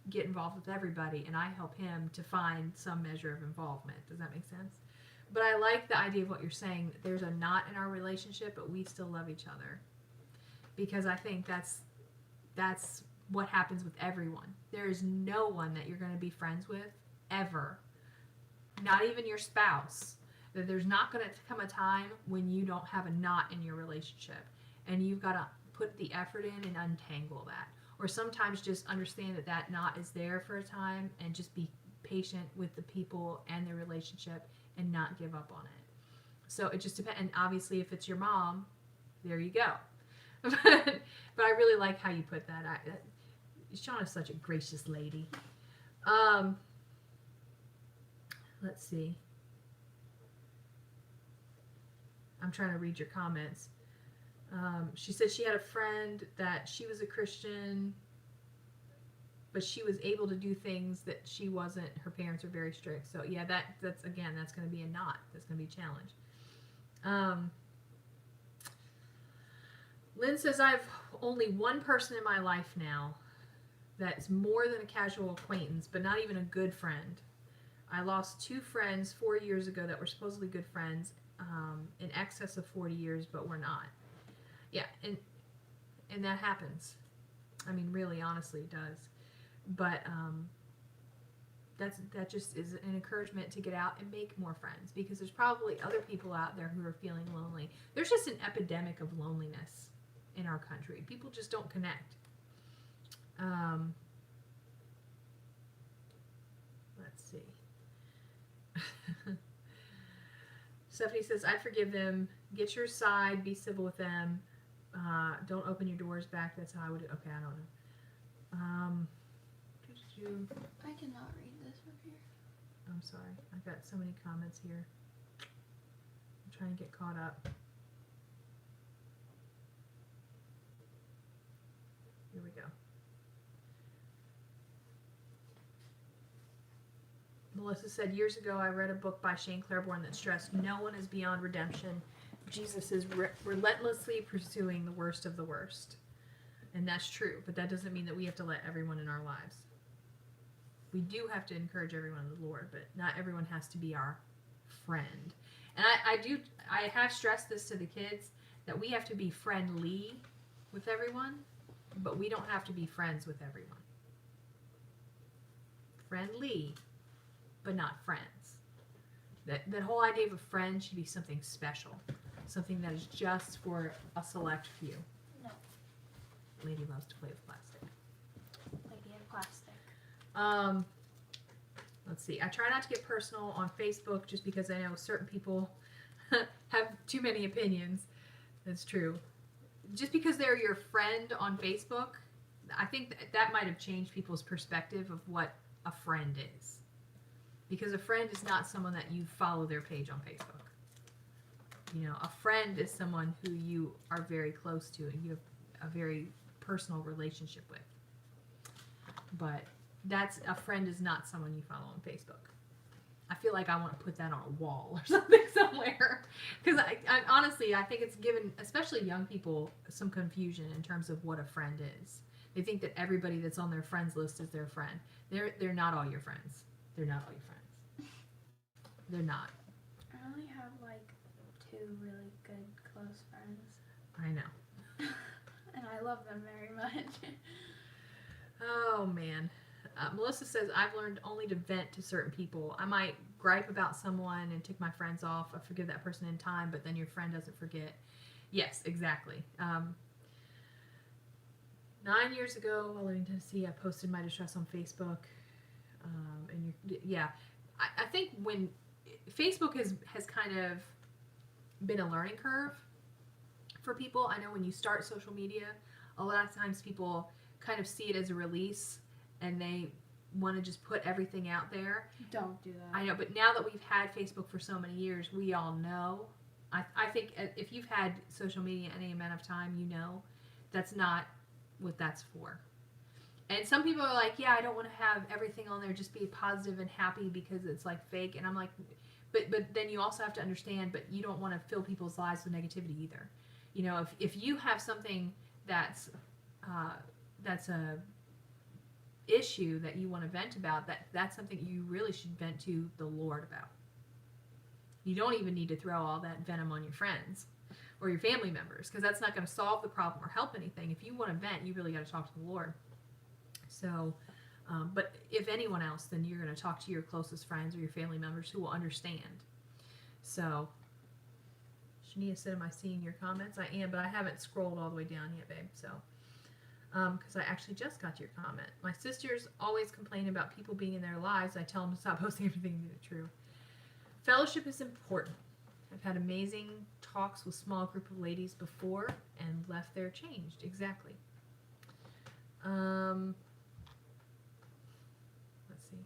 Speaker 1: get involved with everybody, and I help him to find some measure of involvement. Does that make sense? But I like the idea of what you're saying. There's a knot in our relationship, but we still love each other. Because I think that's what happens with everyone. There is no one that you're going to be friends with ever. Not even your spouse. That there's not going to come a time when you don't have a knot in your relationship. And you've got to put the effort in and untangle that. Or sometimes just understand that that knot is there for a time and just be patient with the people and their relationship and not give up on it. So it just depends. And obviously if it's your mom, there you go. But I really like how you put that. Shauna's such a gracious lady. Let's see. I'm trying to read your comments. She said she had a friend that she was a Christian, but she was able to do things that she wasn't. Her parents are very strict. So yeah, that's going to be a knot. That's going to be a challenge. Lynn says, I have only one person in my life now that's more than a casual acquaintance, but not even a good friend. I lost 2 friends 4 years ago that were supposedly good friends, in excess of 40 years, but we're not. Yeah, and that happens. I mean, really, honestly, it does. But that just is an encouragement to get out and make more friends, because there's probably other people out there who are feeling lonely. There's just an epidemic of loneliness in our country. People just don't connect. Let's see. Stephanie says, I forgive them. Get your side. Be civil with them. Don't open your doors back. That's how I would. Okay, I don't know.
Speaker 2: I cannot read this from here.
Speaker 1: I'm sorry. I've got so many comments here. I'm trying to get caught up. Here we go. Melissa said, years ago I read a book by Shane Claiborne that stressed no one is beyond redemption. Jesus is relentlessly pursuing the worst of the worst. And that's true, but that doesn't mean that we have to let everyone in our lives. We do have to encourage everyone in the Lord, but not everyone has to be our friend. And I have stressed this to the kids, that we have to be friendly with everyone, but we don't have to be friends with everyone. Friendly, but not friends. That whole idea of a friend should be something special. Something that is just for a select few.
Speaker 2: No.
Speaker 1: Lady loves to play with plastic.
Speaker 2: Lady in plastic.
Speaker 1: Let's see. I try not to get personal on Facebook just because I know certain people have too many opinions. That's true. Just because they're your friend on Facebook, I think that might have changed people's perspective of what a friend is. Because a friend is not someone that you follow their page on Facebook. You know, a friend is someone who you are very close to and you have a very personal relationship with. But a friend is not someone you follow on Facebook. I feel like I want to put that on a wall or something somewhere. Because I honestly, I think it's given, especially young people, some confusion in terms of what a friend is. They think that everybody that's on their friends list is their friend. They're not all your friends. They're not all your friends. They're not.
Speaker 2: I only have like 2 really good close friends.
Speaker 1: I know.
Speaker 2: And I love them very much.
Speaker 1: Oh, man. Melissa says, I've learned only to vent to certain people. I might gripe about someone and tick my friends off. I forgive that person in time, but then your friend doesn't forget. Yes, exactly. 9 years ago, while living in Tennessee, I posted my distress on Facebook. I think when Facebook has kind of been a learning curve for people. I know when you start social media, a lot of times people kind of see it as a release and they want to just put everything out there.
Speaker 2: Don't do that.
Speaker 1: I know, but now that we've had Facebook for so many years, we all know. I think if you've had social media any amount of time, you know that's not what that's for. And some people are like, yeah, I don't want to have everything on there just be positive and happy because it's like fake. And I'm like, but then you also have to understand, but you don't want to fill people's lives with negativity either. You know, if you have something that's a issue that you want to vent about, that's something you really should vent to the Lord about. You don't even need to throw all that venom on your friends or your family members, because that's not going to solve the problem or help anything. If you want to vent, you really got to talk to the Lord. So, but if anyone else, then you're going to talk to your closest friends or your family members who will understand. So, Shania said, am I seeing your comments? I am, but I haven't scrolled all the way down yet, babe. So, because I actually just got your comment. My sisters always complain about people being in their lives. I tell them to stop posting everything that's true. Fellowship is important. I've had amazing talks with small group of ladies before and left there changed. Exactly. Let's see.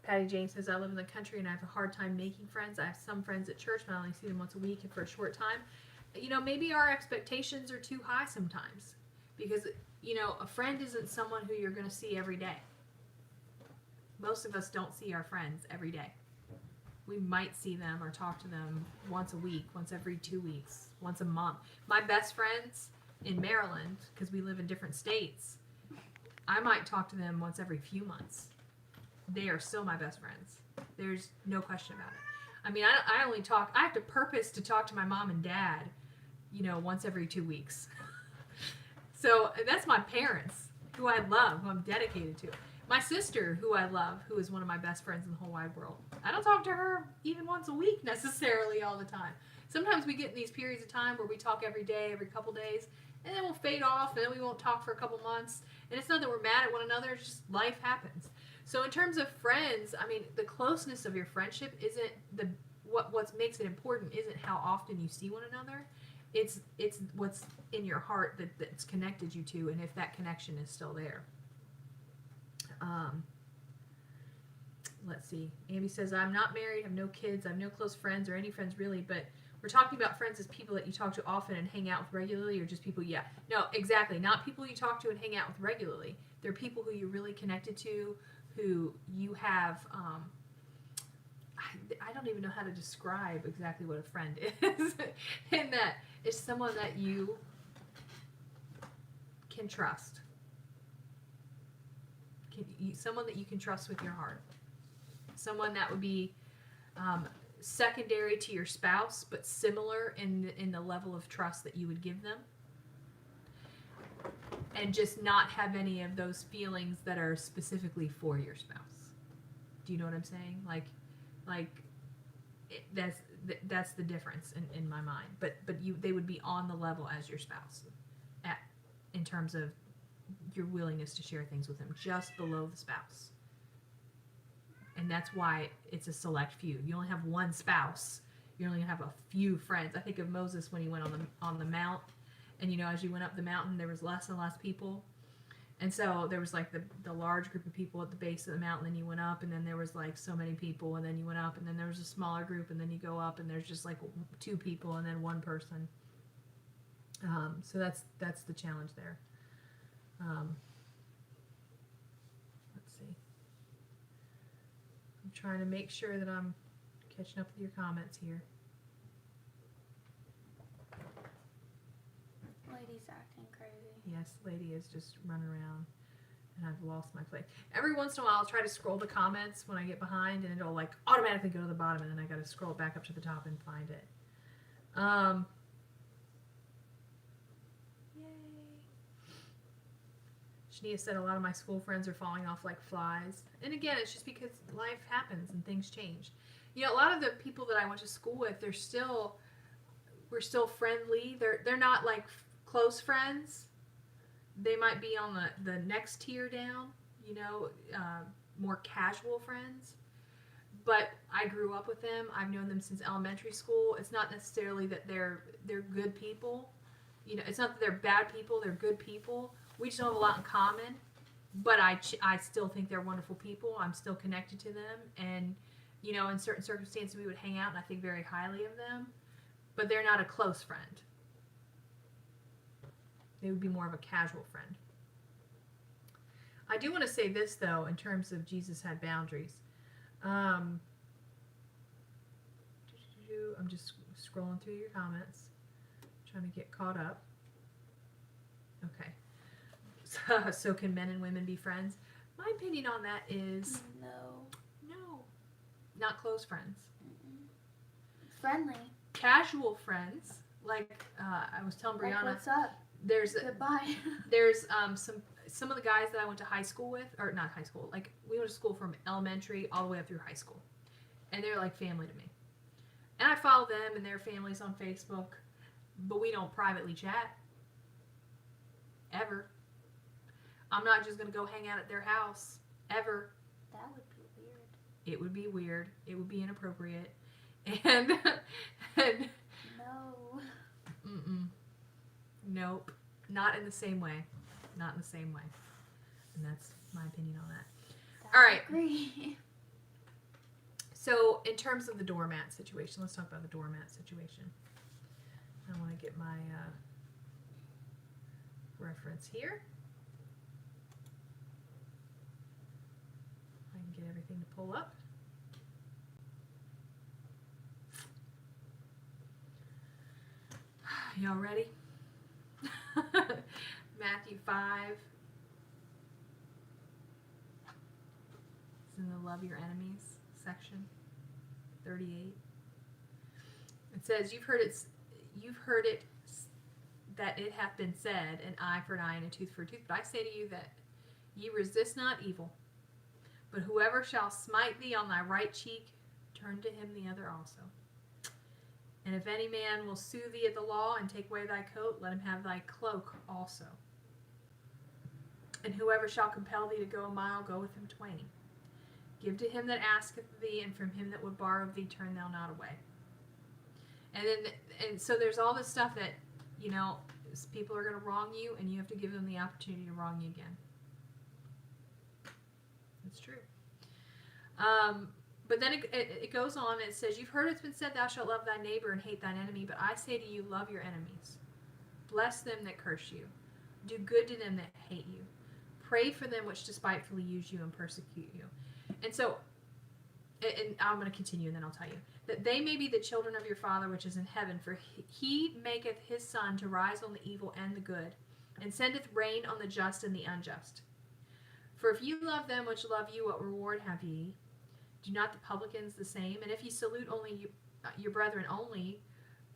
Speaker 1: Patty Jane says, I live in the country and I have a hard time making friends. I have some friends at church, but I only see them once a week and for a short time. You know, maybe our expectations are too high sometimes because, you know, a friend isn't someone who you're going to see every day. Most of us don't see our friends every day. We might see them or talk to them once a week, once every 2 weeks, once a month. My best friends in Maryland, because we live in different states, I might talk to them once every few months. They are still my best friends. There's no question about it. I mean, I have to purpose to talk to my mom and dad, you know, once every 2 weeks. So that's my parents, who I love, who I'm dedicated to. My sister, who I love, who is one of my best friends in the whole wide world. I don't talk to her even once a week necessarily all the time. Sometimes we get in these periods of time where we talk every day, every couple days, and then we'll fade off, and then we won't talk for a couple months. And it's not that we're mad at one another, it's just life happens. So in terms of friends, I mean, the closeness of your friendship isn't what makes it important isn't how often you see one another. It's what's in your heart that's connected you to, and if that connection is still there. Let's see. Amy says, I'm not married, have no kids, I have no close friends or any friends really, but we're talking about friends as people that you talk to often and hang out with regularly, or just people, yeah. No, exactly. Not people you talk to and hang out with regularly. They're people who you're really connected to, who you have, I don't even know how to describe exactly what a friend is. And that it's someone that you can trust. Someone that you can trust with your heart. Someone that would be secondary to your spouse, but similar in the level of trust that you would give them. And just not have any of those feelings that are specifically for your spouse. Do you know what I'm saying? That's the difference in my mind. But they would be on the level as your spouse, in terms of your willingness to share things with them, just below the spouse. And that's why it's a select few. You only have one spouse. You only have a few friends. I think of Moses when he went on the mount, and you know, as you went up the mountain, there was less and less people. And so there was like the large group of people at the base of the mountain, and then you went up, and then there was like so many people, and then you went up, and then there was a smaller group, and then you go up, and there's just like 2 people, and then 1 person. So that's the challenge there. Let's see. I'm trying to make sure that I'm catching up with your comments here.
Speaker 2: Lady's acting crazy.
Speaker 1: Yes, lady is just running around, and I've lost my place. Every once in a while, I'll try to scroll the comments when I get behind, and it'll like automatically go to the bottom, and then I got to scroll back up to the top and find it. Yay. Shania said a lot of my school friends are falling off like flies. And again, it's just because life happens and things change. You know, a lot of the people that I went to school with, we're still friendly. They're not like close friends. They might be on the next tier down, you know, more casual friends. But I grew up with them. I've known them since elementary school. It's not necessarily that they're good people. You know, it's not that they're bad people. They're good people. We just don't have a lot in common. But I still think they're wonderful people. I'm still connected to them. And, you know, in certain circumstances we would hang out and I think very highly of them. But they're not a close friend. They would be more of a casual friend. I do want to say this, though, in terms of Jesus had boundaries. I'm just scrolling through your comments, trying to get caught up. Okay. So can men and women be friends? My opinion on that is no, not close friends.
Speaker 2: Friendly.
Speaker 1: Casual friends, like I was telling Brianna.
Speaker 2: Like, what's up? Goodbye.
Speaker 1: There's some of the guys that I went to high school with, or not high school, like we went to school from elementary all the way up through high school, and they're like family to me. And I follow them and their families on Facebook, but we don't privately chat ever. I'm not just gonna go hang out at their house ever.
Speaker 2: That would be weird.
Speaker 1: It would be weird. It would be inappropriate, and
Speaker 2: No.
Speaker 1: Nope. Not in the same way. Not in the same way. And that's my opinion on that. All right.
Speaker 2: Agree.
Speaker 1: So, in terms of the doormat situation, let's talk about the doormat situation. I want to get my reference here. I can get everything to pull up. Y'all ready? Matthew 5. It's in the Love Your Enemies section. 38. It says, You've heard it that it hath been said, an eye for an eye and a tooth for a tooth. But I say to you that ye resist not evil, but whoever shall smite thee on thy right cheek, turn to him the other also. And if any man will sue thee at the law and take away thy coat, let him have thy cloak also. And whoever shall compel thee to go a mile, go with him 20. Give to him that asketh thee, and from him that would borrow of thee, turn thou not away. And so there's all this stuff that, you know, people are going to wrong you, and you have to give them the opportunity to wrong you again. It's true. But then it goes on, and it says, You've heard it's been said, thou shalt love thy neighbor and hate thine enemy. But I say to you, love your enemies. Bless them that curse you. Do good to them that hate you. Pray for them which despitefully use you and persecute you. And so, and I'm going to continue, and then I'll tell you. That they may be the children of your Father which is in heaven. For he maketh his sun to rise on the evil and the good, and sendeth rain on the just and the unjust. For if you love them which love you, what reward have ye? Do not the publicans the same? And if ye salute only your brethren only,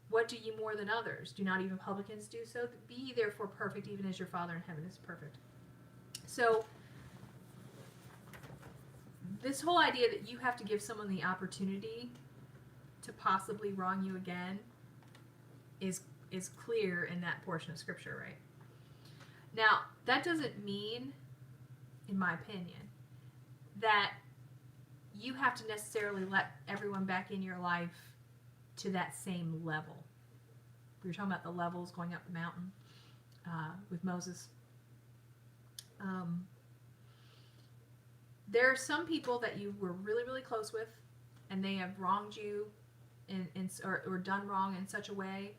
Speaker 1: what do ye more than others? Do not even publicans do so? Be ye therefore perfect, even as your Father in heaven is perfect. So, this whole idea that you have to give someone the opportunity to possibly wrong you again is clear in that portion of Scripture, right? Now, that doesn't mean, in my opinion, that you have to necessarily let everyone back in your life to that same level. We were talking about the levels going up the mountain with Moses. There are some people that you were really, really close with, and they have wronged you or done wrong in such a way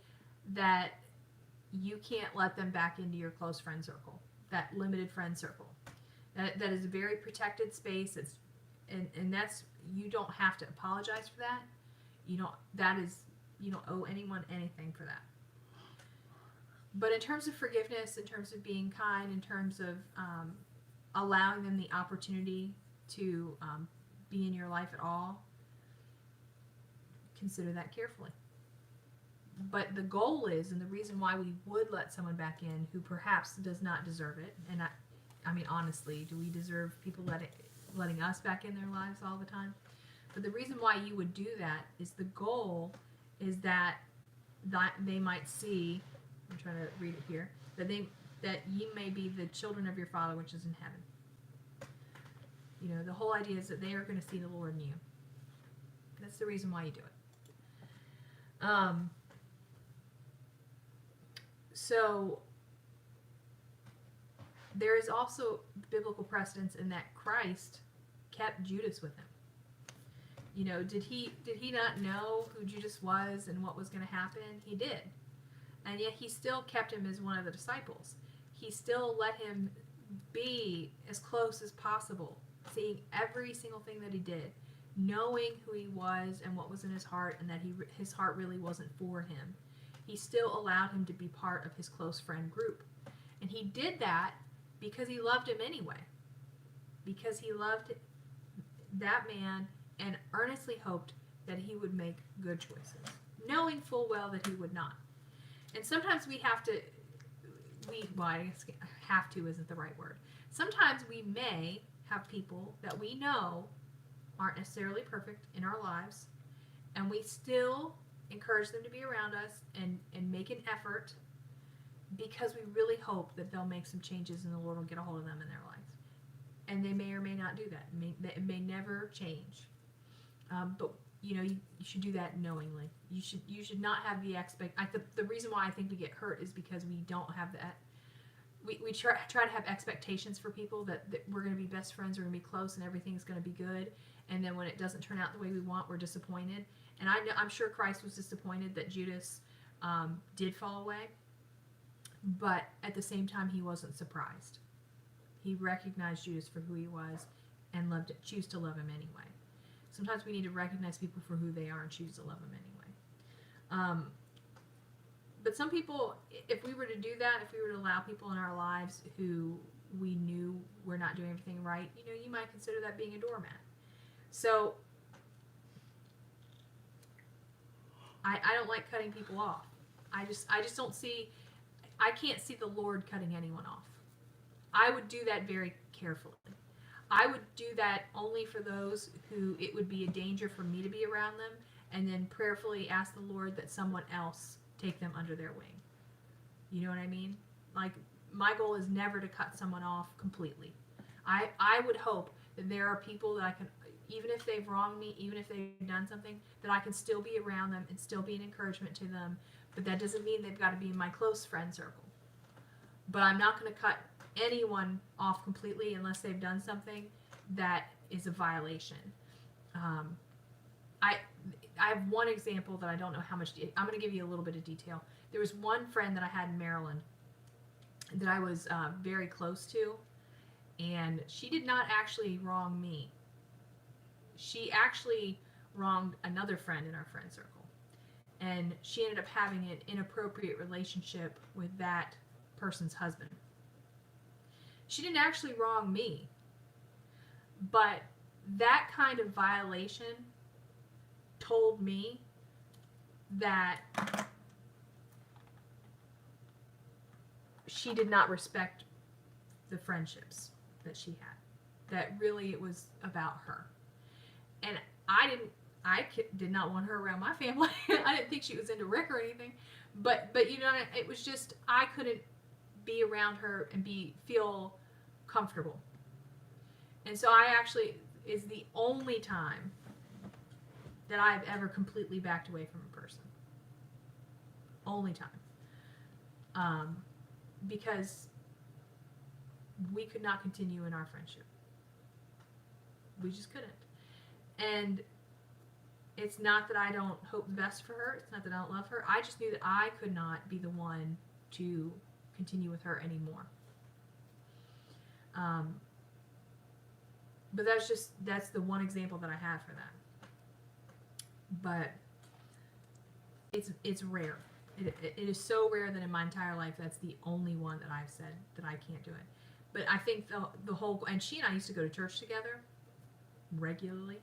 Speaker 1: that you can't let them back into your close friend circle, that limited friend circle. That is a very protected space. And that's, you don't have to apologize for that. You don't owe anyone anything for that. But in terms of forgiveness, in terms of being kind, in terms of allowing them the opportunity to be in your life at all, consider that carefully. But the goal is, and the reason why we would let someone back in who perhaps does not deserve it, and I mean, honestly, do we deserve people letting us back in their lives all the time? But the reason why you would do that is the goal is that they might see. I'm trying to read it here. That ye may be the children of your Father which is in heaven. You know, the whole idea is that they are going to see the Lord in you. That's the reason why you do it. So there is also biblical precedence in that Christ kept Judas with him. You know, did he not know who Judas was and what was going to happen? He did. And yet he still kept him as one of the disciples. He still let him be as close as possible, seeing every single thing that he did, knowing who he was and what was in his heart, and that his heart really wasn't for him. He still allowed him to be part of his close friend group. And he did that because he loved him anyway. Because he loved that man and earnestly hoped that he would make good choices, knowing full well that he would not. And sometimes we have to, I guess have to isn't the right word. Sometimes we may have people that we know aren't necessarily perfect in our lives, and we still encourage them to be around us and make an effort because we really hope that they'll make some changes and the Lord will get a hold of them in their lives. And they may or may not do that. It may never change. But you know, you should do that knowingly. You should not have the the reason why I think we get hurt is because we don't have that. We try to have expectations for people that we're going to be best friends, we're going to be close, and everything's going to be good. And then when it doesn't turn out the way we want, we're disappointed. And I'm sure Christ was disappointed that Judas did fall away. But at the same time, he wasn't surprised. He recognized Judas for who he was and choose to love him anyway. Sometimes we need to recognize people for who they are and choose to love them anyway. But some people, if we were to do that, if we were to allow people in our lives who we knew were not doing everything right, you know, you might consider that being a doormat. So I don't like cutting people off. I just don't see, I can't see the Lord cutting anyone off. I would do that very carefully. I would do that only for those who it would be a danger for me to be around them, and then prayerfully ask the Lord that someone else take them under their wing. You know what I mean? Like, my goal is never to cut someone off completely. I would hope that there are people that I can, even if they've wronged me, even if they've done something, that I can still be around them and still be an encouragement to them. But that doesn't mean they've got to be in my close friend circle. But I'm not going to cut anyone off completely unless they've done something that is a violation. I have one example that I don't know how much. I'm going to give you a little bit of detail. There was one friend that I had in Maryland that I was very close to, and she did not actually wrong me. She actually wronged another friend in our friend circle, and she ended up having an inappropriate relationship with that person's husband. She didn't actually wrong me, but that kind of violation told me that she did not respect the friendships that she had. That really it was about her. And I did not want her around my family. I didn't think she was into Rick or anything. But you know, it was just, I couldn't be around her and feel comfortable. And so I actually, is the only time that I've ever completely backed away from a person. Only time. Because we could not continue in our friendship. We just couldn't. And it's not that I don't hope the best for her. It's not that I don't love her. I just knew that I could not be the one to continue with her anymore. But that's the one example that I have for that. But it's rare. It is so rare that in my entire life that's the only one that I've said that I can't do it. But I think the whole, and she and I used to go to church together regularly.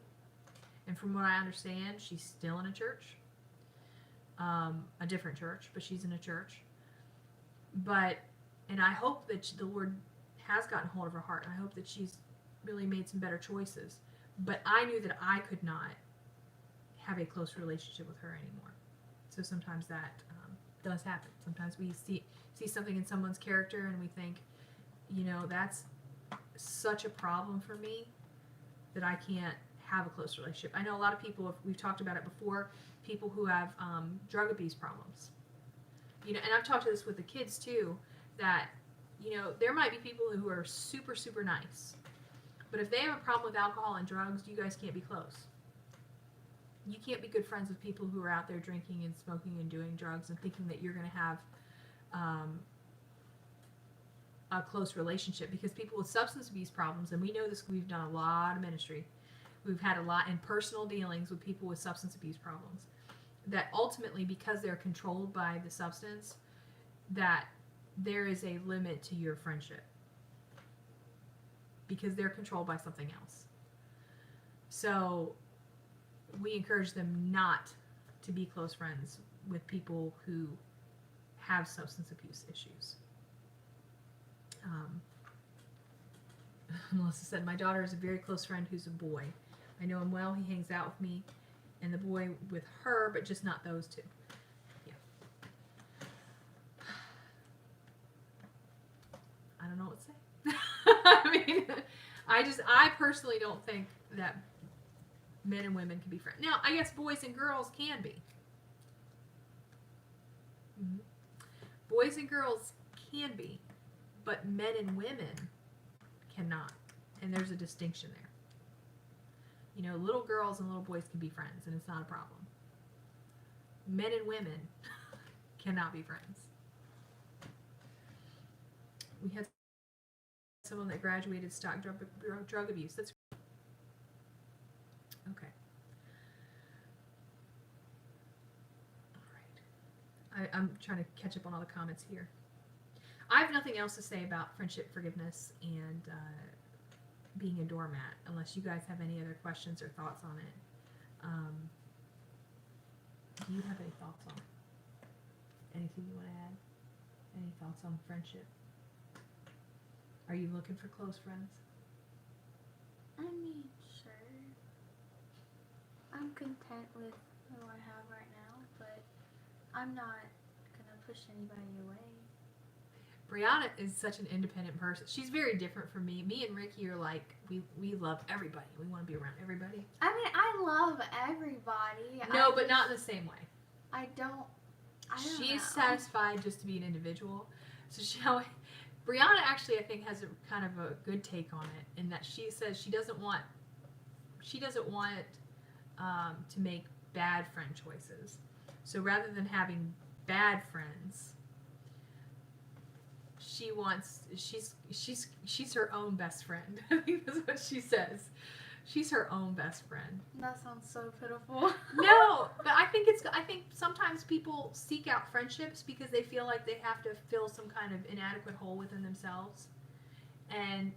Speaker 1: And from what I understand, she's still in a church. A different church, but she's in a church. And I hope that the Lord has gotten hold of her heart. And I hope that she's really made some better choices. But I knew that I could not have a close relationship with her anymore. So sometimes that does happen. Sometimes we see something in someone's character and we think, you know, that's such a problem for me that I can't have a close relationship. I know a lot of people, we've talked about it before, people who have drug abuse problems. You know, and I've talked to this with the kids too, that, you know, there might be people who are super, super nice. But if they have a problem with alcohol and drugs, you guys can't be close. You can't be good friends with people who are out there drinking and smoking and doing drugs and thinking that you're going to have a close relationship, because people with substance abuse problems, and we know this, we've done a lot of ministry, we've had a lot in personal dealings with people with substance abuse problems, that ultimately, because they're controlled by the substance, that there is a limit to your friendship because they're controlled by something else. So we encourage them not to be close friends with people who have substance abuse issues. Melissa said, my daughter is a very close friend who's a boy. I know him well. He hangs out with me and the boy with her, but just not those two. Yeah. I don't know what to say. I mean, I personally don't think that men and women can be friends. Now, I guess boys and girls can be. Mm-hmm. Boys and girls can be, but men and women cannot. And there's a distinction there. You know, little girls and little boys can be friends, and it's not a problem. Men and women cannot be friends. We had someone that graduated stopped drug abuse. That's okay. All right. I'm trying to catch up on all the comments here. I have nothing else to say about friendship, forgiveness, and being a doormat, unless you guys have any other questions or thoughts on it. Do you have any thoughts on it? Anything you want to add? Any thoughts on friendship? Are you looking for close friends?
Speaker 2: I mean, sure. I'm content with who I have right now, but I'm not gonna push anybody away.
Speaker 1: Brianna is such an independent person. She's very different from me. Me and Ricky are like, we love everybody. We want to be around everybody.
Speaker 2: I mean, I love everybody.
Speaker 1: No, but not in the same way.
Speaker 2: I don't
Speaker 1: She's
Speaker 2: know.
Speaker 1: satisfied just to be an individual. So Brianna actually, I think, has a kind of a good take on it, in that she says she doesn't want to make bad friend choices. So rather than having bad friends, she's her own best friend. I think that's what she says. She's her own best friend.
Speaker 2: That sounds so pitiful.
Speaker 1: No, but I think sometimes people seek out friendships because they feel like they have to fill some kind of inadequate hole within themselves. And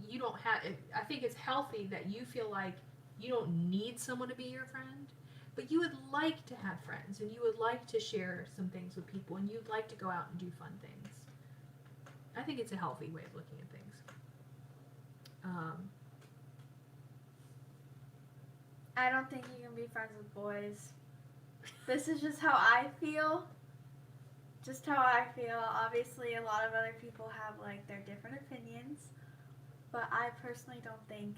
Speaker 1: you don't have, I think it's healthy that you feel like you don't need someone to be your friend, but you would like to have friends and you would like to share some things with people and you'd like to go out and do fun things. I think it's a healthy way of looking at things.
Speaker 2: I don't think you can be friends with boys. This is just how I feel. Just how I feel. Obviously, a lot of other people have like their different opinions, but I personally don't think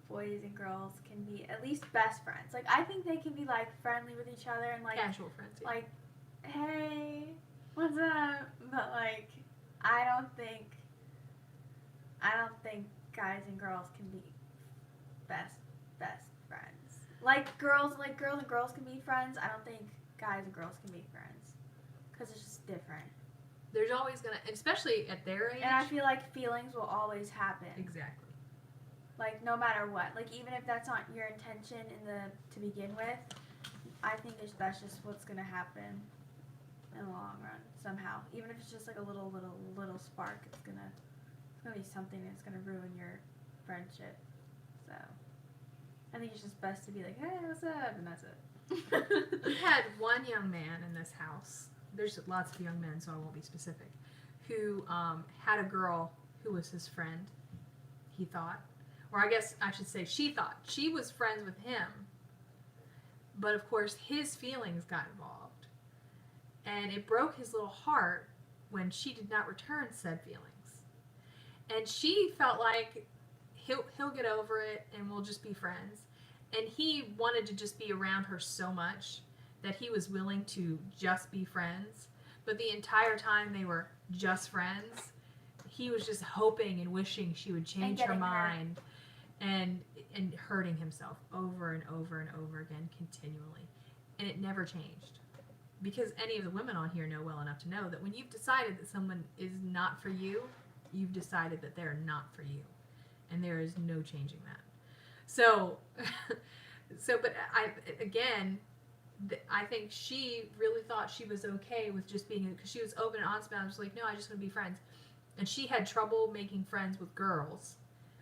Speaker 2: boys and girls can be at least best friends. Like, I think they can be like friendly with each other and like
Speaker 1: Casual friends. Yeah.
Speaker 2: like, hey, what's up? But like, I don't think guys and girls can be best friends. Like girls and girls can be friends. I don't think guys and girls can be friends because it's just different.
Speaker 1: There's always gonna, especially at their age.
Speaker 2: And I feel like feelings will always happen.
Speaker 1: Exactly.
Speaker 2: Like no matter what. Like even if that's not your intention to begin with, I think that's just what's gonna happen in the long run somehow. Even if it's just like a little spark, it's gonna be something that's gonna ruin your friendship. So I think it's just best to be like, hey, what's up? And that's it.
Speaker 1: We had one young man in this house. There's lots of young men, so I won't be specific. who had a girl who was his friend, he thought. Or I guess I should say she thought. She was friends with him. But of course, his feelings got involved. And it broke his little heart when she did not return said feelings. And she felt like he'll get over it and we'll just be friends. And he wanted to just be around her so much that he was willing to just be friends. But the entire time they were just friends, he was just hoping and wishing she would change her mind and hurting himself over and over and over again continually. And it never changed. Because any of the women on here know well enough to know that when you've decided that someone is not for you, you've decided that they're not for you. And there is no changing that. So, but I think she really thought she was okay with just being, because she was open and honest about it. I was like, no, I just want to be friends. And she had trouble making friends with girls,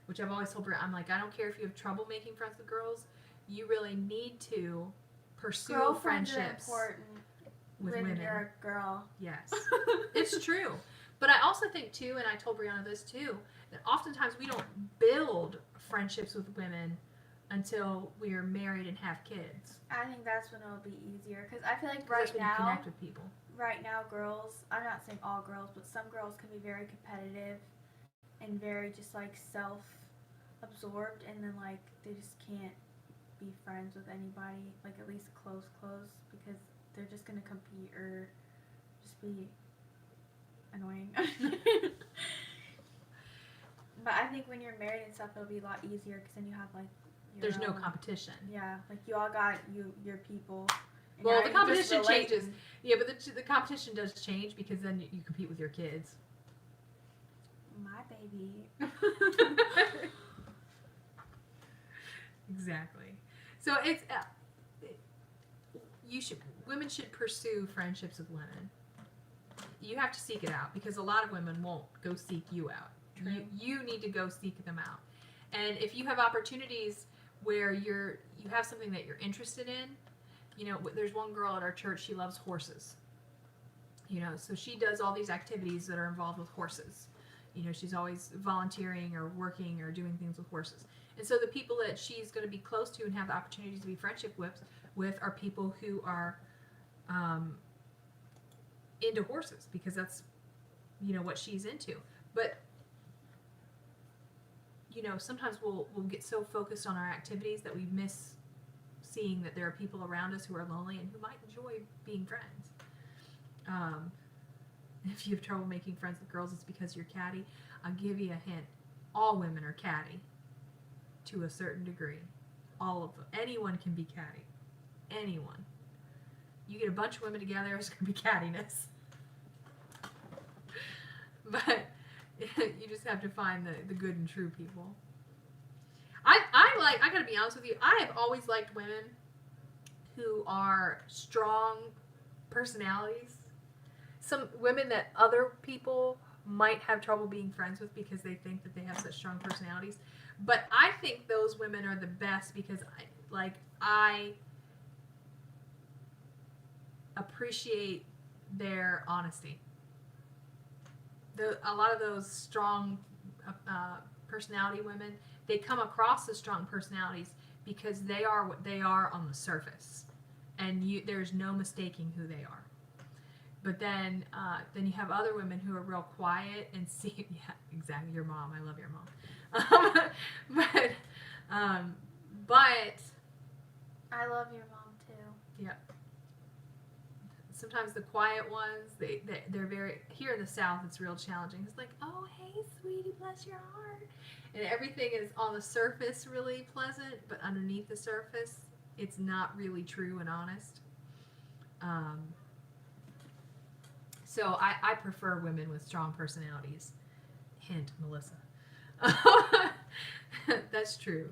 Speaker 1: which I've always told her, I'm like, I don't care if you have trouble making friends with girls. You really need to pursue friendships with women.
Speaker 2: You're a girl.
Speaker 1: Yes, it's true. But I also think too, and I told Brianna this too, that oftentimes we don't build friendships with women until we are married and have kids.
Speaker 2: I think that's when it'll be easier, because I feel like
Speaker 1: That's when you connect with people.
Speaker 2: Right now, girls, I'm not saying all girls, but some girls can be very competitive and very just like self-absorbed, and then like they just can't be friends with anybody, like at least close, because they're just gonna compete or just be annoying. But I think when you're married and stuff, it'll be a lot easier, because then you have like
Speaker 1: there's no competition.
Speaker 2: Yeah, like you all got your people.
Speaker 1: Well, the competition changes. Yeah, but the competition does change, because then you compete with your kids.
Speaker 2: My baby.
Speaker 1: Exactly. So it's women should pursue friendships with women. You have to seek it out, because a lot of women won't go seek you out. You need to go seek them out. And if you have opportunities where you have something that you're interested in, there's one girl at our church, she loves horses. So she does all these activities that are involved with horses. She's always volunteering or working or doing things with horses. And so the people that she's going to be close to and have the opportunities to be friendship with are people who are into horses, because that's what she's into. But sometimes we'll get so focused on our activities that we miss seeing that there are people around us who are lonely and who might enjoy being friends. If you have trouble making friends with girls, it's because you're catty. I'll give you a hint. All women are catty to a certain degree. All of them. Anyone can be catty. Anyone. You get a bunch of women together, it's going to be cattiness. But you just have to find the good and true people. I gotta be honest with you, I have always liked women who are strong personalities. Some women that other people might have trouble being friends with because they think that they have such strong personalities. But I think those women are the best, because I appreciate their honesty. A lot of those strong personality women, they come across as strong personalities because they are what they are on the surface, and there's no mistaking who they are. But then you have other women who are real quiet and see, yeah, exactly, your mom. I love your mom. But
Speaker 2: I love your mom too.
Speaker 1: Yeah. Sometimes the quiet ones, they're very, here in the South, it's real challenging. It's like, oh, hey, sweetie, bless your heart. And everything is on the surface really pleasant, but underneath the surface, it's not really true and honest. So I prefer women with strong personalities. Hint, Melissa. That's true.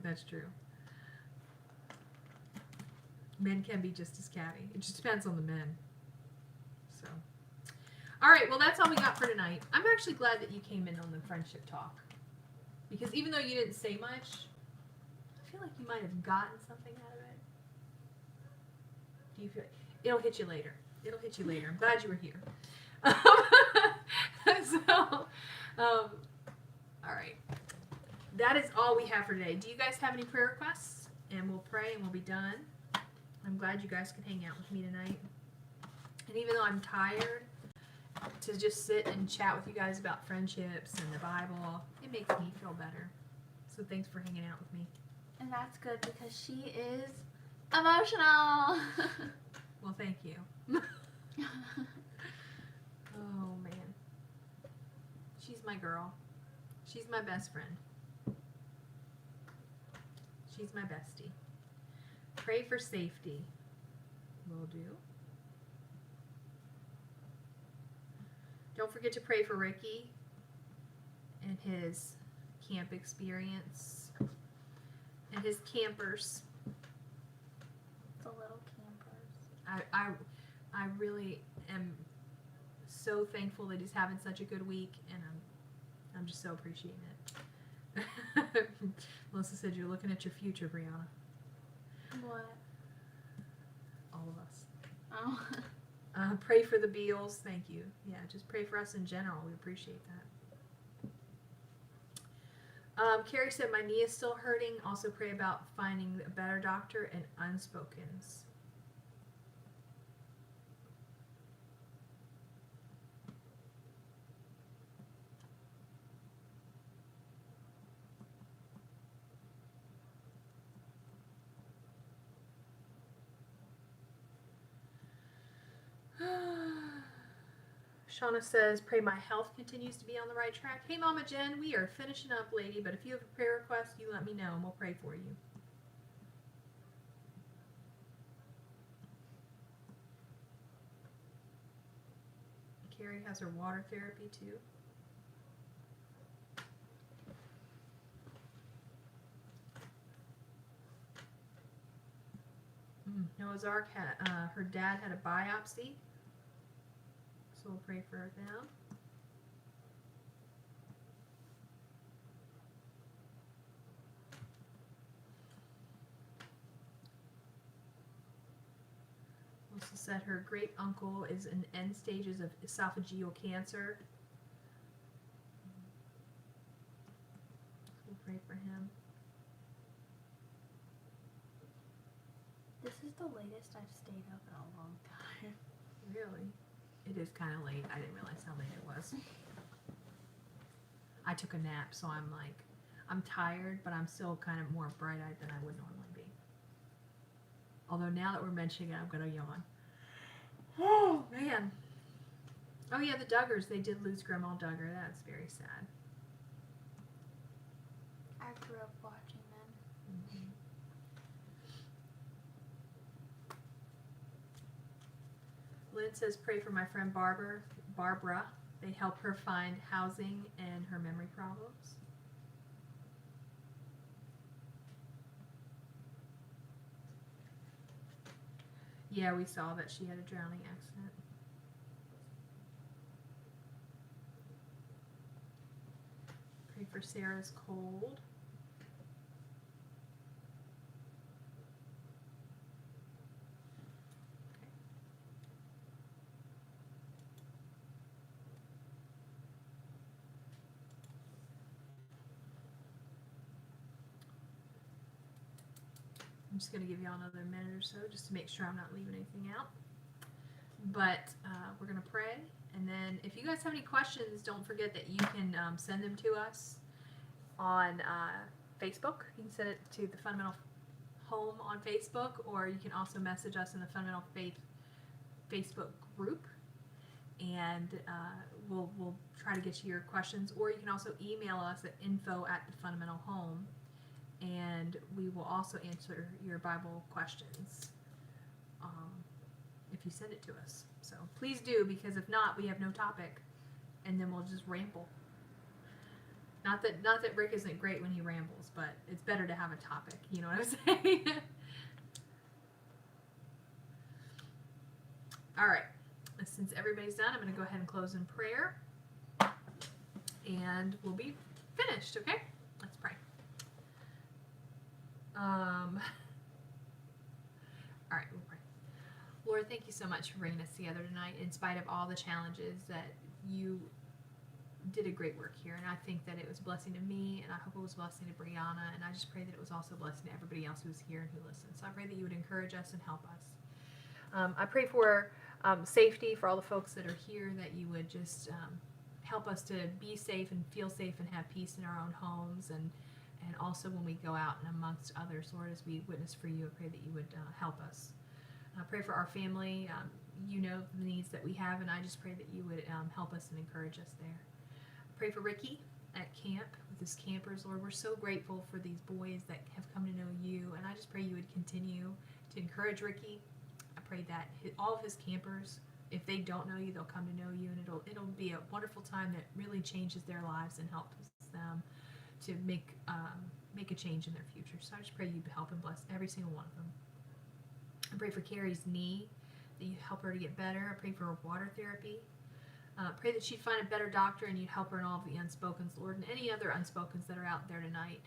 Speaker 1: Men can be just as catty. It just depends on the men. So, all right. Well, that's all we got for tonight. I'm actually glad that you came in on the friendship talk, because even though you didn't say much, I feel like you might have gotten something out of it. Do you feel? It'll hit you later. I'm glad you were here. So, All right. That is all we have for today. Do you guys have any prayer requests? And we'll pray and we'll be done. I'm glad you guys could hang out with me tonight. And even though I'm tired, to just sit and chat with you guys about friendships and the Bible, it makes me feel better. So thanks for hanging out with me.
Speaker 2: And that's good because she is emotional.
Speaker 1: Well, thank you. Oh, man. She's my girl. She's my best friend. She's my bestie. Pray for safety. Will do. Don't forget to pray for Ricky and his camp experience and his campers.
Speaker 2: The little campers.
Speaker 1: I really am so thankful that he's having such a good week, and I'm just so appreciating it. Melissa said you're looking at your future, Brianna.
Speaker 2: What?
Speaker 1: All of us.
Speaker 2: Oh.
Speaker 1: Pray for the Bealles. Thank you. Yeah, just pray for us in general. We appreciate that. Carrie said my knee is still hurting. Also pray about finding a better doctor and unspokens. Shauna says, pray my health continues to be on the right track. Hey, Mama Jen, we are finishing up, lady, but if you have a prayer request, you let me know and we'll pray for you. Carrie has her water therapy, too. Noah's Ark had, her dad had a biopsy. So we'll pray for them. Also said her great uncle is in end stages of esophageal cancer. We'll pray for him.
Speaker 2: This is the latest I've stayed up in a long time.
Speaker 1: Really? It is kind of late. I didn't realize how late it was. I took a nap, so I'm tired, but I'm still kind of more bright-eyed than I would normally be. Although now that we're mentioning it, I'm going to yawn. Oh, man. Oh, yeah, the Duggars. They did lose Grandma Duggar. That's very sad.
Speaker 2: I grew up watching them.
Speaker 1: Mm-hmm. Lynn says, pray for my friend Barbara. They help her find housing and her memory problems. Yeah, we saw that she had a drowning accident. Pray for Sarah's cold. I'm just going to give y'all another minute or so just to make sure I'm not leaving anything out. But we're going to pray. And then if you guys have any questions, don't forget that you can send them to us on Facebook. You can send it to the Fundamental Home on Facebook, or you can also message us in the Fundamental Faith Facebook group. And we'll try to get you your questions. Or you can also email us at info@thefundamentalhome. And we will also answer your Bible questions if you send it to us. So please do, because if not, we have no topic, and then we'll just ramble. Not that Rick isn't great when he rambles, but it's better to have a topic. You know what I'm saying? All right. Since everybody's done, I'm going to go ahead and close in prayer, and we'll be finished. Okay? Let's pray. All right, we'll pray. Lord, thank you so much for bringing us together tonight in spite of all the challenges that you did a great work here, and I think that it was a blessing to me, and I hope it was a blessing to Brianna, and I just pray that it was also a blessing to everybody else who was here and who listened. So I pray that you would encourage us and help us. I pray for safety for all the folks that are here, that you would just help us to be safe and feel safe and have peace in our own homes, and also when we go out and amongst others, Lord, as we witness for you, I pray that you would help us. I pray for our family. You know the needs that we have, and I just pray that you would help us and encourage us there. I pray for Ricky at camp with his campers, Lord. We're so grateful for these boys that have come to know you, and I just pray you would continue to encourage Ricky. I pray that all of his campers, if they don't know you, they'll come to know you, and it'll be a wonderful time that really changes their lives and helps them to make a change in their future. So I just pray you help and bless every single one of them. I pray for Carrie's knee, that you help her to get better. I pray for her water therapy. Pray that she'd find a better doctor, and you'd help her in all of the unspokens, Lord, and any other unspokens that are out there tonight,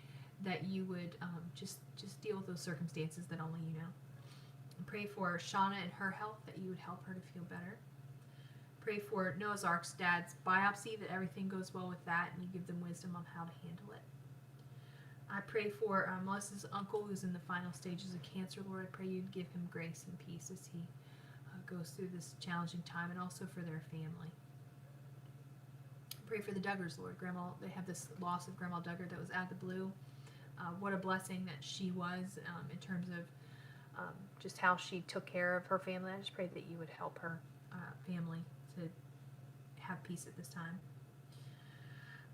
Speaker 1: that you would just deal with those circumstances that only you know. And pray for Shauna and her health, that you would help her to feel better. Pray for Noah's Ark's dad's biopsy, that everything goes well with that, and you give them wisdom on how to handle it. I pray for Melissa's uncle, who's in the final stages of cancer, Lord. I pray you'd give him grace and peace as he goes through this challenging time, and also for their family. Pray for the Duggars, Lord. Grandma, they have this loss of Grandma Duggar that was out of the blue. What a blessing that she was in terms of just how she took care of her family. I just pray that you would help her family to have peace at this time.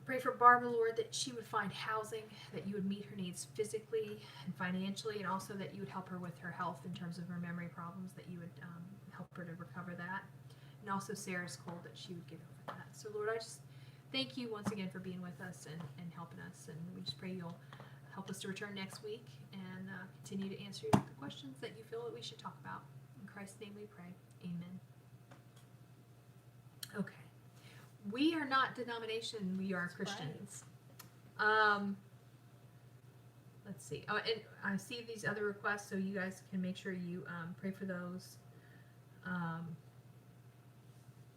Speaker 1: Pray for Barbara, Lord, that she would find housing, that you would meet her needs physically and financially, and also that you would help her with her health in terms of her memory problems, that you would help her to recover that. And also Sarah's cold, that she would get over that. So, Lord, I just thank you once again for being with us and helping us. And we just pray you'll help us to return next week and continue to answer the questions that you feel that we should talk about. In Christ's name we pray. Amen. Okay. We are not denomination, we are Christians. Let's see. Oh, and I see these other requests, so you guys can make sure you pray for those.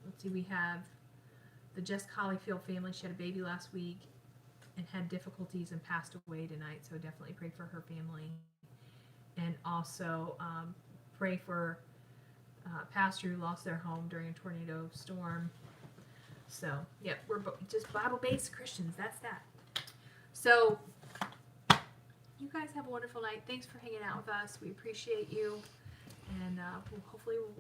Speaker 1: Let's see, we have the Jess Collifield family. She had a baby last week and had difficulties and passed away tonight, so definitely pray for her family. And also pray for pastor who lost their home during a tornado storm. So, yep, we're just Bible-based Christians. That's that. So, you guys have a wonderful night. Thanks for hanging out with us. We appreciate you. And hopefully, Lord